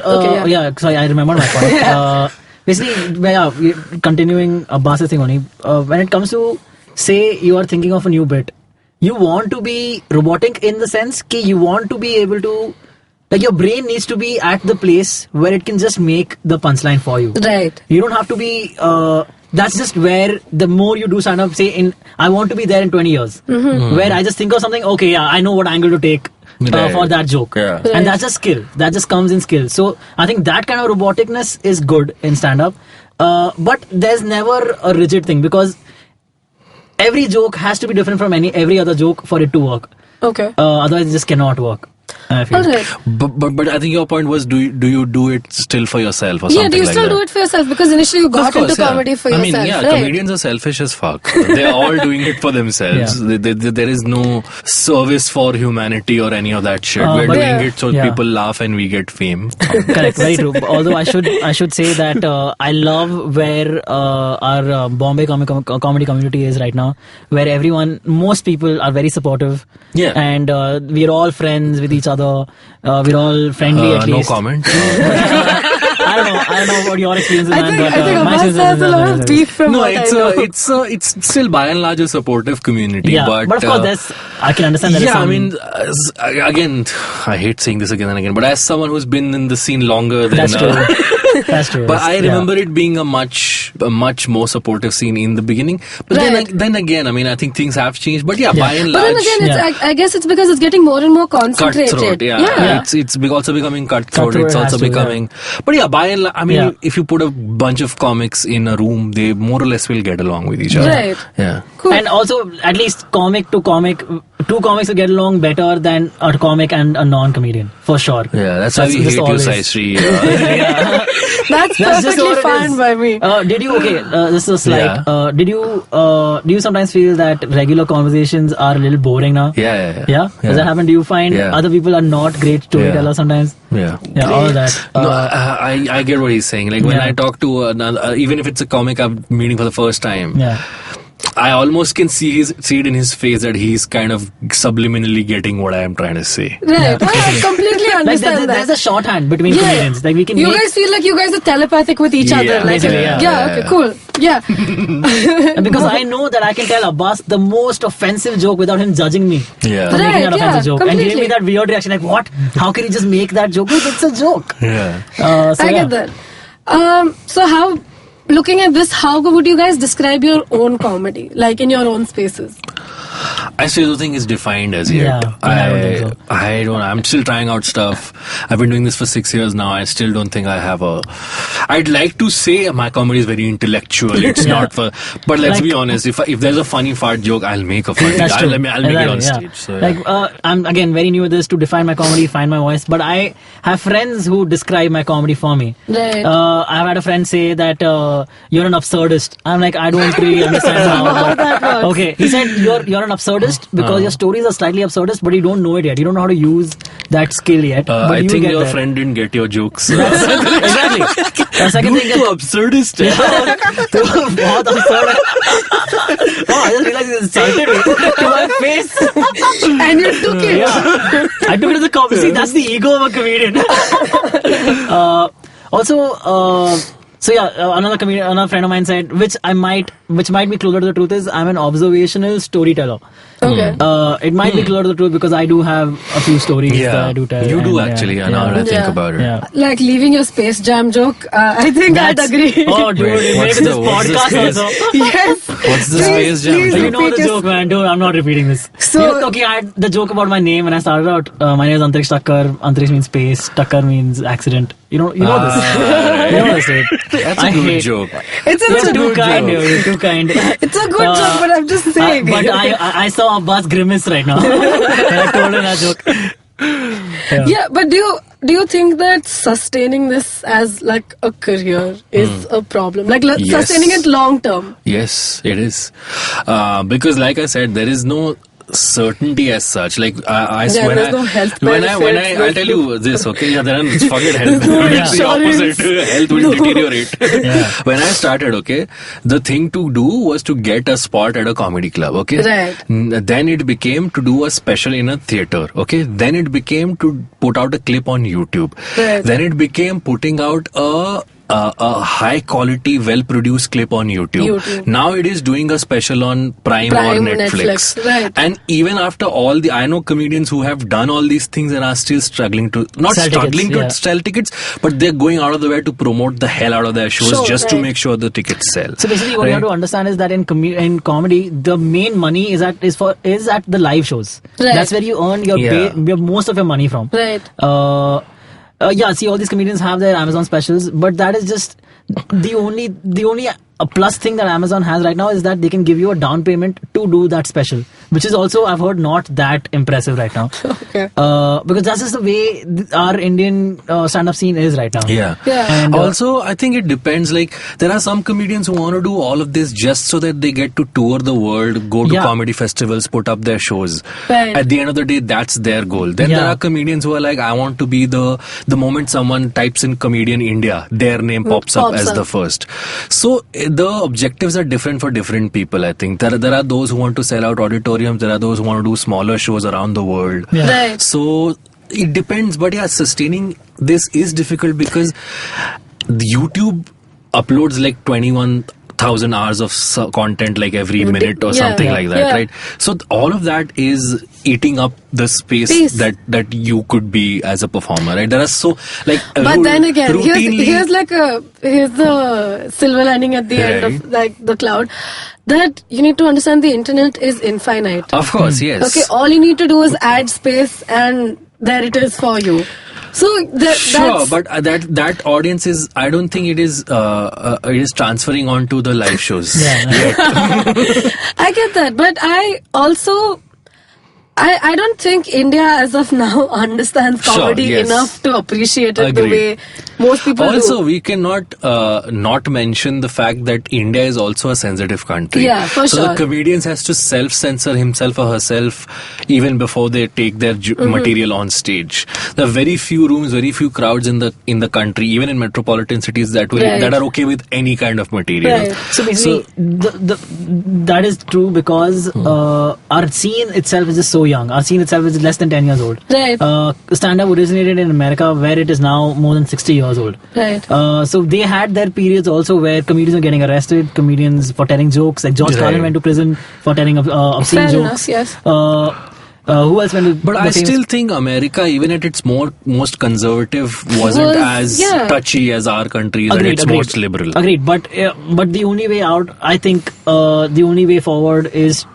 sorry, I remember my point. Basically, we're continuing Abbas's thing only. When it comes to, say, you are thinking of a new bit, you want to be robotic in the sense that you want to be able to, like, your brain needs to be at the place where it can just make the punchline for you. Right. You don't have to be. That's just where the more you do stand up, say, I want to be there in 20 years, where I just think of something. Okay, yeah, I know what angle to take. Right. For that joke. Yeah. And that's just skill. That just comes in skill. So I think that kind of roboticness is good in stand-up. But there's never a rigid thing, because every joke has to be different from every other joke for it to work. Okay. Otherwise it just cannot work. I feel. All right. But I think your point was, do you do it still for yourself or something Yeah, do you like still that? do it for yourself? Because initially you got Of course, into comedy for I yourself, mean, yeah, right? comedians are selfish as fuck. They're all doing it for themselves. Yeah. There is no service for humanity or any of that shit. We're but- doing Yeah. it so Yeah. people laugh and we get fame. Correct, very true. Although I should say that I love where our Bombay comedy community is right now, where most people are very supportive. Yeah. And we're all friends with each other. We're all friendly at No least. comment. I don't know what your experience is, I man, think but Abbas my experience has a is- lot of beef from No, what I know. it's still by and large a supportive community. Yeah, but of course, I can understand that. Yeah, I mean, again, I hate saying this again and again, but as someone who's been in the scene longer than... that's true. That's true. But I Yeah. remember it being a much more supportive scene in the beginning. But Right. then again, I mean, I think things have changed. But yeah, Yeah. by and But large, then again, Yeah. I guess it's because it's getting more and more concentrated. cutthroat. Yeah, Yeah. it's also becoming cutthroat. Cutthroat It's has also to, becoming. But yeah, by and large, I mean, Yeah. if you put a bunch of comics in a room, they more or less will get along with each other. Right. Yeah. Cool. And also, at least comic to comic, two comics will get along better than a comic and a non-comedian, for sure. Yeah, that's why we just hate you, always- Saisri. That's That's just perfectly what it fine is. by me. Did you, this is like, Yeah. do you sometimes feel that regular conversations are a little boring now? Yeah. Yeah? Does that happen? Do you find Yeah. other people are not great storytellers sometimes? Yeah. Yeah, all of that. No, I get what he's saying. Like when Yeah. I talk to another, even if it's a comic I'm meeting for the first time, Yeah. I almost can see it in his face that he's kind of subliminally getting what I am trying to say. Right. I completely Like understand there's that. a shorthand between Yeah. comedians. Like we can You make, guys feel like you guys are telepathic with each Yeah, other. Like, basically, yeah. okay, cool. Yeah. and because I know that I can tell Abbas the most offensive joke without him judging me. Yeah. For making Right, an offensive yeah, joke. And giving me completely. that weird reaction like, what? How can he just make that joke? Like, it's a joke. Yeah. So I yeah. get that. So how looking at this, how would you guys describe your own comedy, like in your own spaces? I still don't think it's defined as yet. Yeah, I don't think so. I don't. I'm still trying out stuff. I've been doing this for 6 years now. I still don't think I have a. I'd like to say my comedy is very intellectual. It's not for. But let's be honest. If there's a funny fart joke, I'll make a funny. That's true. I'll make it on stage. So, Like I'm again very new at this to define my comedy, find my voice. But I have friends who describe my comedy for me. Right. I've had a friend say that you're an absurdist. I'm like, I don't really understand how that works. Okay, he said you're an absurdist because your stories are slightly absurdist, but you don't know it yet. You don't know how to use that skill yet. But I you think get your there. friend didn't get your jokes. Exactly. The second thing Too absurdist. बहुत absurd है. Oh, I just realized it insulted me to my face. And you took it. Yeah. I took it as a comedy. See, that's the ego of a comedian. So yeah, another friend of mine said, which might be closer to the truth, is I'm an observational storyteller. Okay. It might be closer to the truth because I do have a few stories that I do tell. You do and, actually. yeah, Now that I think Yeah. about it. yeah. Like leaving your Space Jam joke, I think I'd agree. Oh, dude, Wait, you what's made this the- what's the podcast space? also. Yes. What's the Please, Space Jam please joke? You know the repeat joke, man. Dude, I'm not repeating this. So- okay, I had the joke about my name when I started out. My name is Antriksh Takkar. Antriksh means space. Takkar means accident. You know this. right. You know this, dude. That's I a good hate- joke. It's You're a too good kind, joke. dude. You're too kind. It's a good joke, but I'm just saying. But I saw Abbas grimace right now when I told him that joke. Yeah, but do you think that sustaining this as like a career is a problem? Like Yes. sustaining it long term? Yes, it is. Because like I said, there is no certainty as such. Like There's no health I'll benefits. tell you this, okay? Yeah, then forget health. No It's the insurance. opposite. Health will deteriorate. Yeah. When I started, okay, the thing to do was to get a spot at a comedy club, okay? Right. Then it became to do a special in a theater, okay? Then it became to put out a clip on YouTube. Right. Then it became putting out a high quality, well produced clip on YouTube. Now it is doing a special on Prime or Netflix. Right. And even after I know comedians who have done all these things and are still struggling to, not Sell struggling tickets, to yeah. sell tickets, but they're going out of the way to promote the hell out of their shows just to right. make sure the tickets sell. So basically, what you Right? have to understand is that in comedy, the main money is at the live shows. Right. That's where you earn your most of your money from. Right. See, all these comedians have their Amazon specials, but that is just the only a plus thing that Amazon has right now is that they can give you a down payment to do that special, which is also, I've heard, not that impressive right now. Okay. Because that's just the way our Indian stand-up scene is right now. Yeah. And, also, I think it depends. Like, there are some comedians who want to do all of this just so that they get to tour the world, go to Yeah. comedy festivals, put up their shows. Right. At the end of the day, that's their goal. Then there Yeah. are comedians who are like, I want to be the moment someone types in comedian India, their name pops up as the first. So the objectives are different for different people. I think there are those who want to sell out auditoriums. There are those who want to do smaller shows around the world. Yeah. Right. So it depends, but yeah, sustaining this is difficult because YouTube uploads like 21,000 hours of content like every minute or Yeah. something like that, Yeah. right? So all of that is eating up the space Peace. that you could be as a performer, right? There are so like But then again, routinely, here's the silver lining at the end of like the cloud, that you need to understand the internet is infinite. of course, yes. Okay, all you need to do is add space and there it is for you. So Sure, that's, but that audience is, I don't think it is transferring on to the live shows. I get that, but I also I don't think India as of now understands Sure, comedy yes. enough to appreciate it the Agreed. way most people Also, do. we cannot not mention the fact that India is also a sensitive country. Yeah, for so sure. the comedians has to self-censor himself or herself even before they take their material on stage. There are very few rooms, very few crowds in the country, even in metropolitan cities that Right. are okay with any kind of material. Right. So basically, that is true because our scene itself is just so young. Our scene itself is less than 10 years old. Right. Stand-up originated in America, where it is now more than 60 years old. Right. So they had their periods also where comedians were getting arrested, comedians for telling jokes. Like George Right. Carlin went to prison for telling obscene Fair jokes. enough, yes. Who else went? But I still think America, even at its most conservative, wasn't as touchy as our country. Agreed, and it's most liberal. Agreed. But the only way out, I think, the only way forward is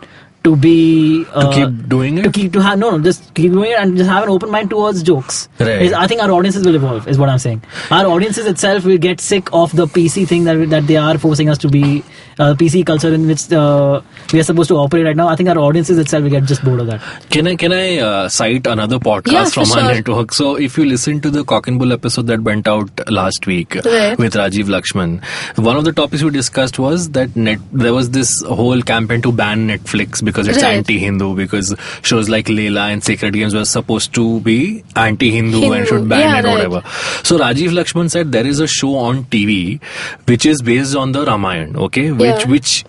to be to keep doing it. Just keep doing it and just have an open mind towards jokes. Right. I think our audiences will evolve. Is what I'm saying. Our audiences itself will get sick of the PC thing that they are forcing us to be. PC culture in which we are supposed to operate right now. I think our audiences itself will get just bored of that. Can I cite another podcast from our network? So if you listen to the Cock and Bull episode that went out last week with Rajiv Lakshman, one of the topics we discussed was that there was this whole campaign to ban Netflix because it's anti-Hindu, because shows like Leela and Sacred Games were supposed to be anti-Hindu and should ban it or whatever. So Rajiv Lakshman said there is a show on TV which is based on the Ramayana, okay, which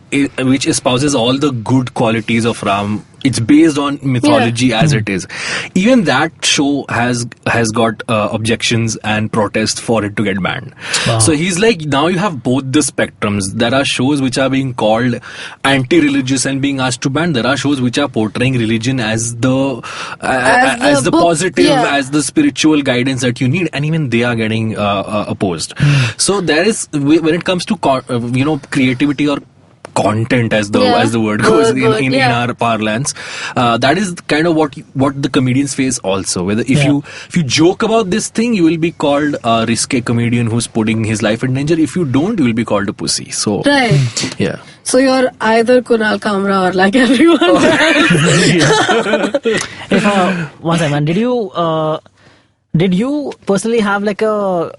espouses all the good qualities of Ram. It's based on mythology as it is. Even that show has got objections and protests for it to get banned. Wow. So he's like, now you have both the spectrums. There are shows which are being called anti-religious and being asked to ban. There are shows which are portraying religion as the positive, as the spiritual guidance that you need, and even they are getting opposed. So there is, when it comes to creativity or content, as the word goes in our parlance, that is kind of what the comedians face also. Whether if you joke about this thing, you will be called a risque comedian who's putting his life in danger. If you don't, you will be called a pussy. So so you're either Kunal Kamra or like everyone else. One second, did you personally have like a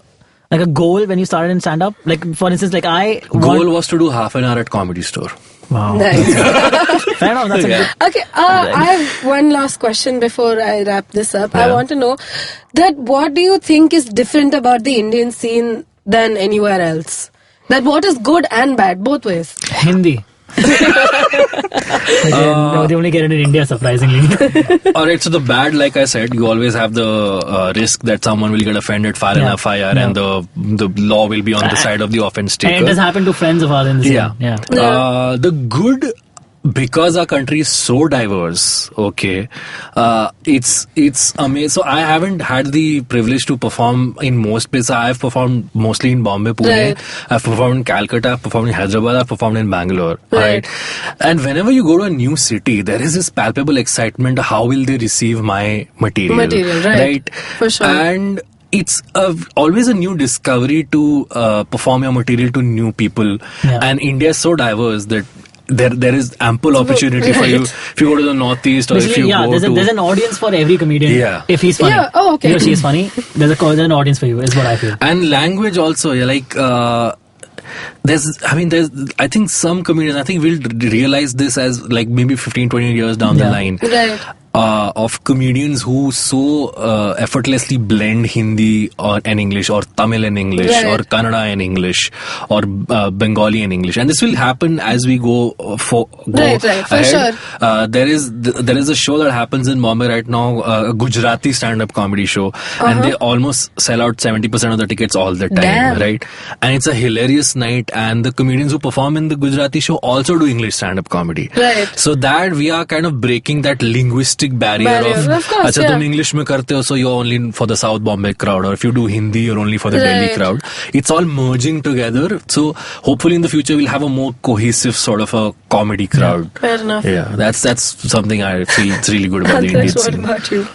goal when you started in stand-up? Like, for instance, goal was to do half an hour at Comedy Store. Wow. Nice. Fair enough. That's Okay, I have one last question before I wrap this up. I want to know that what do you think is different about the Indian scene than anywhere else? That what is good and bad, both ways? Hindi. They only get it in India, surprisingly. Alright, so the bad, like I said, you always have the risk that someone will get offended, file an FIR, and the law will be on the side of the offense taker. And it has happened to friends of ours in the scene. The good, because our country is so diverse, it's amazing. So I haven't had the privilege to perform in most places. I've performed mostly in Bombay, Pune. I've performed in Calcutta, I've performed in Hyderabad, I've performed in Bangalore. Right? And whenever you go to a new city, there is this palpable excitement. How will they receive my material? Right? For sure. And it's always a new discovery to perform your material to new people. And India is so diverse that there is ample opportunity for you if you go to the northeast or if you go there's an audience for every comedian. If he's funny, he or she is funny, there's an audience for you, is what I feel. And language also, I think some comedians, will realize this as like maybe 15-20 years down the line. Of comedians who so effortlessly blend Hindi and English, or Tamil and English, or Kannada and English, or Bengali and English, and this will happen as we go ahead. For sure. There is a show that happens in Bombay right now, a Gujarati stand-up comedy show, and they almost sell out 70% of the tickets all the time, right? And it's a hilarious night, and the comedians who perform in the Gujarati show also do English stand-up comedy. So that we are kind of breaking that linguistic barrier of course, तुम English में करते हो, so you're only for the South Bombay crowd, or if you do Hindi, you're only for the Delhi crowd. It's all merging together. So hopefully in the future we'll have a more cohesive sort of a comedy crowd. Fair enough. That's something I feel it's really good about the Indian scene. What about you?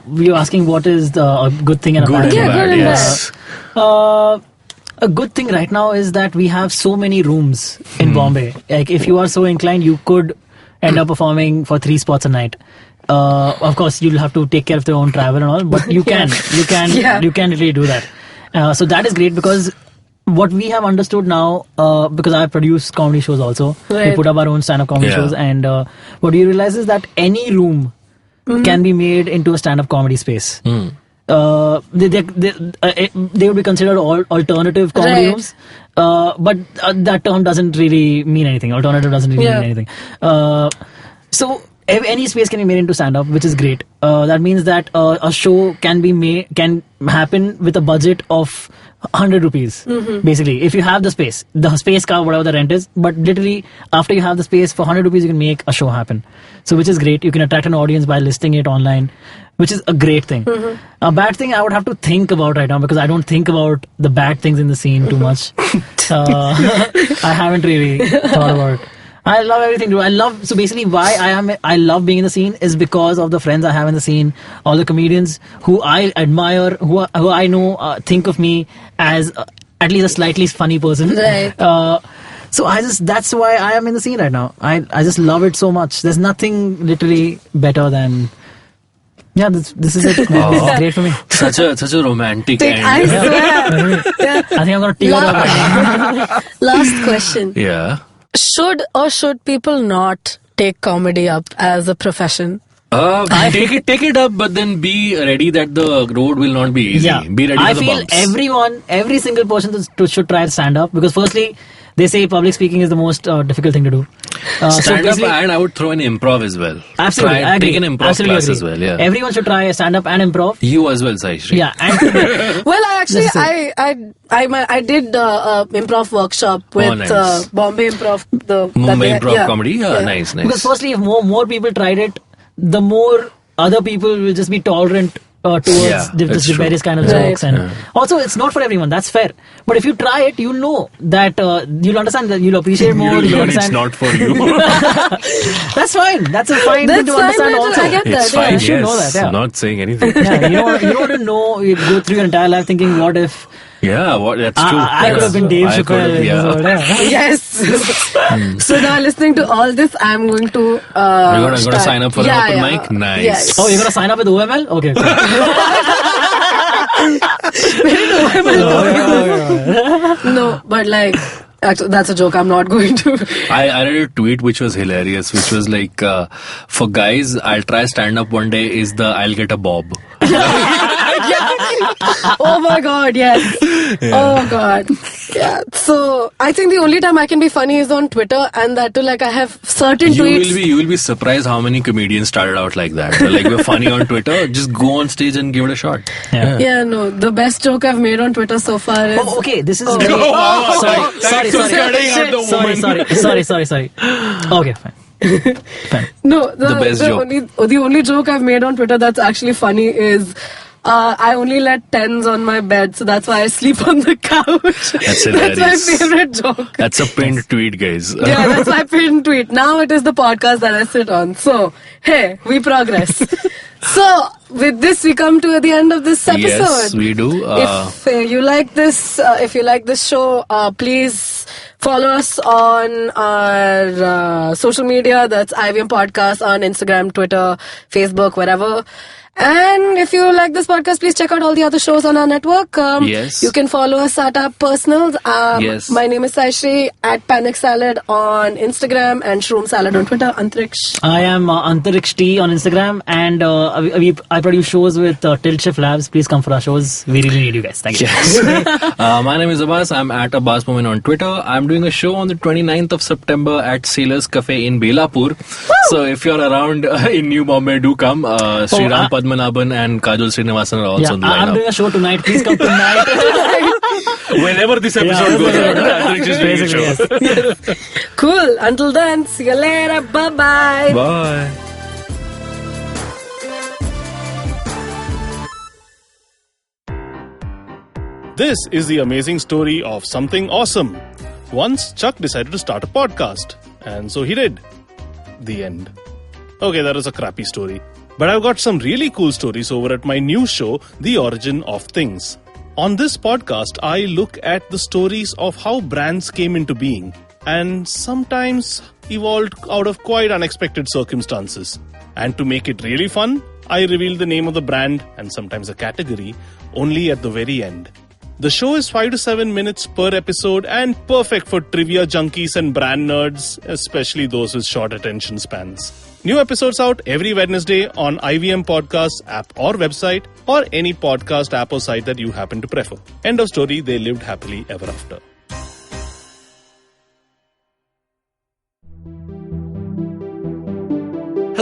We were asking what is a good thing and a bad thing. Good and yes. A good thing right now is that we have so many rooms in Bombay. Like, if you are so inclined, you could end up performing for 3 spots a night. Of course, you'll have to take care of your own travel and all, but you can really do that. So that is great, because what we have understood now, because I produce comedy shows also, we put up our own stand-up comedy shows, and what we realize is that any room can be made into a stand-up comedy space. They would be considered alternative comedy rooms, but that term doesn't really mean anything. Alternative doesn't really mean anything. So any space can be made into stand-up, which is great. That means that a show can happen with a budget of 100 rupees, basically. If you have the space car, whatever the rent is, but literally after you have the space for 100 rupees, you can make a show happen. So, which is great. You can attract an audience by listing it online, which is a great thing. A bad thing I would have to think about right now because I don't think about the bad things in the scene too much. I haven't really thought about it. I love everything. So basically why I love being in the scene is because of the friends I have in the scene, all the comedians who I admire, who I know think of me as at least a slightly funny person. Right. So that's why I am in the scene right now. I just love it so much. There's nothing literally better than. Yeah, this is it. This is great for me. Such a romantic end. I swear. I think I'm gonna tear up right now. Last question. Yeah. Should people not take comedy up as a profession? Take it up, but then be ready that the road will not be easy. Yeah. Be ready I for the feel bumps. every single person should try to stand up because firstly, they say public speaking is the most difficult thing to do. Stand up, and I would throw in improv as well. Absolutely, I agree. Take an improv Absolutely class agree. as well. Yeah. Everyone should try stand up and improv. You as well, Saishri. Yeah, and Well, I did improv workshop with nice. Bombay Improv. Mumbai improv comedy. Nice. because firstly, if more people tried it, the more other people will just be tolerant towards that's the true. various kind of Right. jokes, and also it's not for everyone. That's fair. But if you try it, you'll know that you'll understand that you'll appreciate more. You'll It's understand. not for you. That's fine. That's a fine thing That's to understand. fine, Also, I get that. It's fine. You should Yes. know that, yeah. I'm not saying anything. yeah, you don't want to know. You go through your entire life thinking, what if Yeah, that's true. I could have been Dave I could Chappelle? have- yeah. Yes. So now listening to all this, I'm going to. You're gonna sign up for an open yeah. mic? Nice. Yes. Oh, you're gonna sign up with OML? Okay. Cool. No, but like, actually, that's a joke. I'm not going to. I read a tweet which was hilarious, which was like, for guys, I'll try stand up one day is the I'll get a bob. Oh my god, yes. Oh god. Yeah. So I think the only time I can be funny is on Twitter, and that too, like, I have certain tweets. You will be surprised how many comedians started out like that. They're like, we're funny on Twitter, just go on stage and give it a shot. Yeah, no. The best joke I've made on Twitter so far is. Oh, okay. This is Oh. very. wow. Sorry. Sorry. Okay, fine. No, The best joke. the only joke I've made on Twitter that's actually funny is I only let tens on my bed, so that's why I sleep on the couch. That's That's my hilarious. favorite joke. That's a pinned tweet, guys. Yeah, that's my pinned tweet. Now it is the podcast that I sit on. So, hey, we progress. So, with this, we come to the end of this episode. Yes, we do. If you like this show, please follow us on our social media. That's IVM Podcast on Instagram, Twitter, Facebook, wherever. And if you like this podcast, please check out all the other shows on our network. Yes. You can follow us at our personals. Yes. My name is Saishri at Panic Salad on Instagram and Shroom Salad on Twitter. Antriksh. I am Antariksh T on Instagram, and I produce shows with Tilt Shift Labs. Please come for our shows. We really need you guys. Thank you. Yes. My name is Abbas. I'm at Abbas Moment on Twitter. I'm doing a show on the 29th of September at Sailors Cafe in Belapur. So if you're around in New Bombay, do come. Sriram Padmanabhan and Kajol Srinivasan are also on the I'm lineup. doing a show tonight. Please come tonight. Whenever this episode goes out, Antariksh is doing a show. Basically, yes. Cool. Until then, see you later. Bye-bye. Bye. This is the amazing story of something awesome. Once Chuck decided to start a podcast, and so he did. The end. Okay, that was a crappy story. But I've got some really cool stories over at my new show, The Origin of Things. On this podcast, I look at the stories of how brands came into being and sometimes evolved out of quite unexpected circumstances. And to make it really fun, I reveal the name of the brand and sometimes a category only at the very end. The show is 5 to 7 minutes per episode and perfect for trivia junkies and brand nerds, especially those with short attention spans. New episodes out every Wednesday on IVM Podcasts app or website, or any podcast app or site that you happen to prefer. End of story. They lived happily ever after.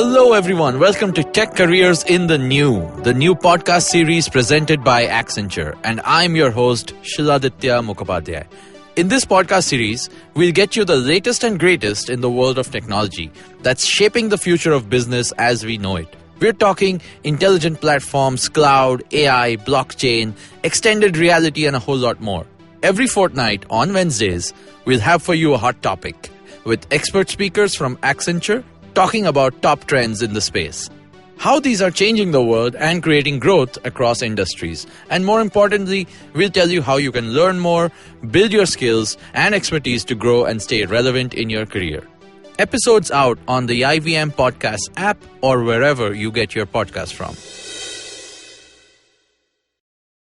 Hello everyone, welcome to Tech Careers in the New podcast series presented by Accenture, and I'm your host Shiladitya Mukhopadhyay. In this podcast series, we'll get you the latest and greatest in the world of technology that's shaping the future of business as we know it. We're talking intelligent platforms, cloud, AI, blockchain, extended reality, and a whole lot more. Every fortnight on Wednesdays, we'll have for you a hot topic with expert speakers from Accenture talking about top trends in the space, how these are changing the world and creating growth across industries. And more importantly, we'll tell you how you can learn more, build your skills and expertise to grow and stay relevant in your career. Episodes out on the IVM Podcast app or wherever you get your podcast from.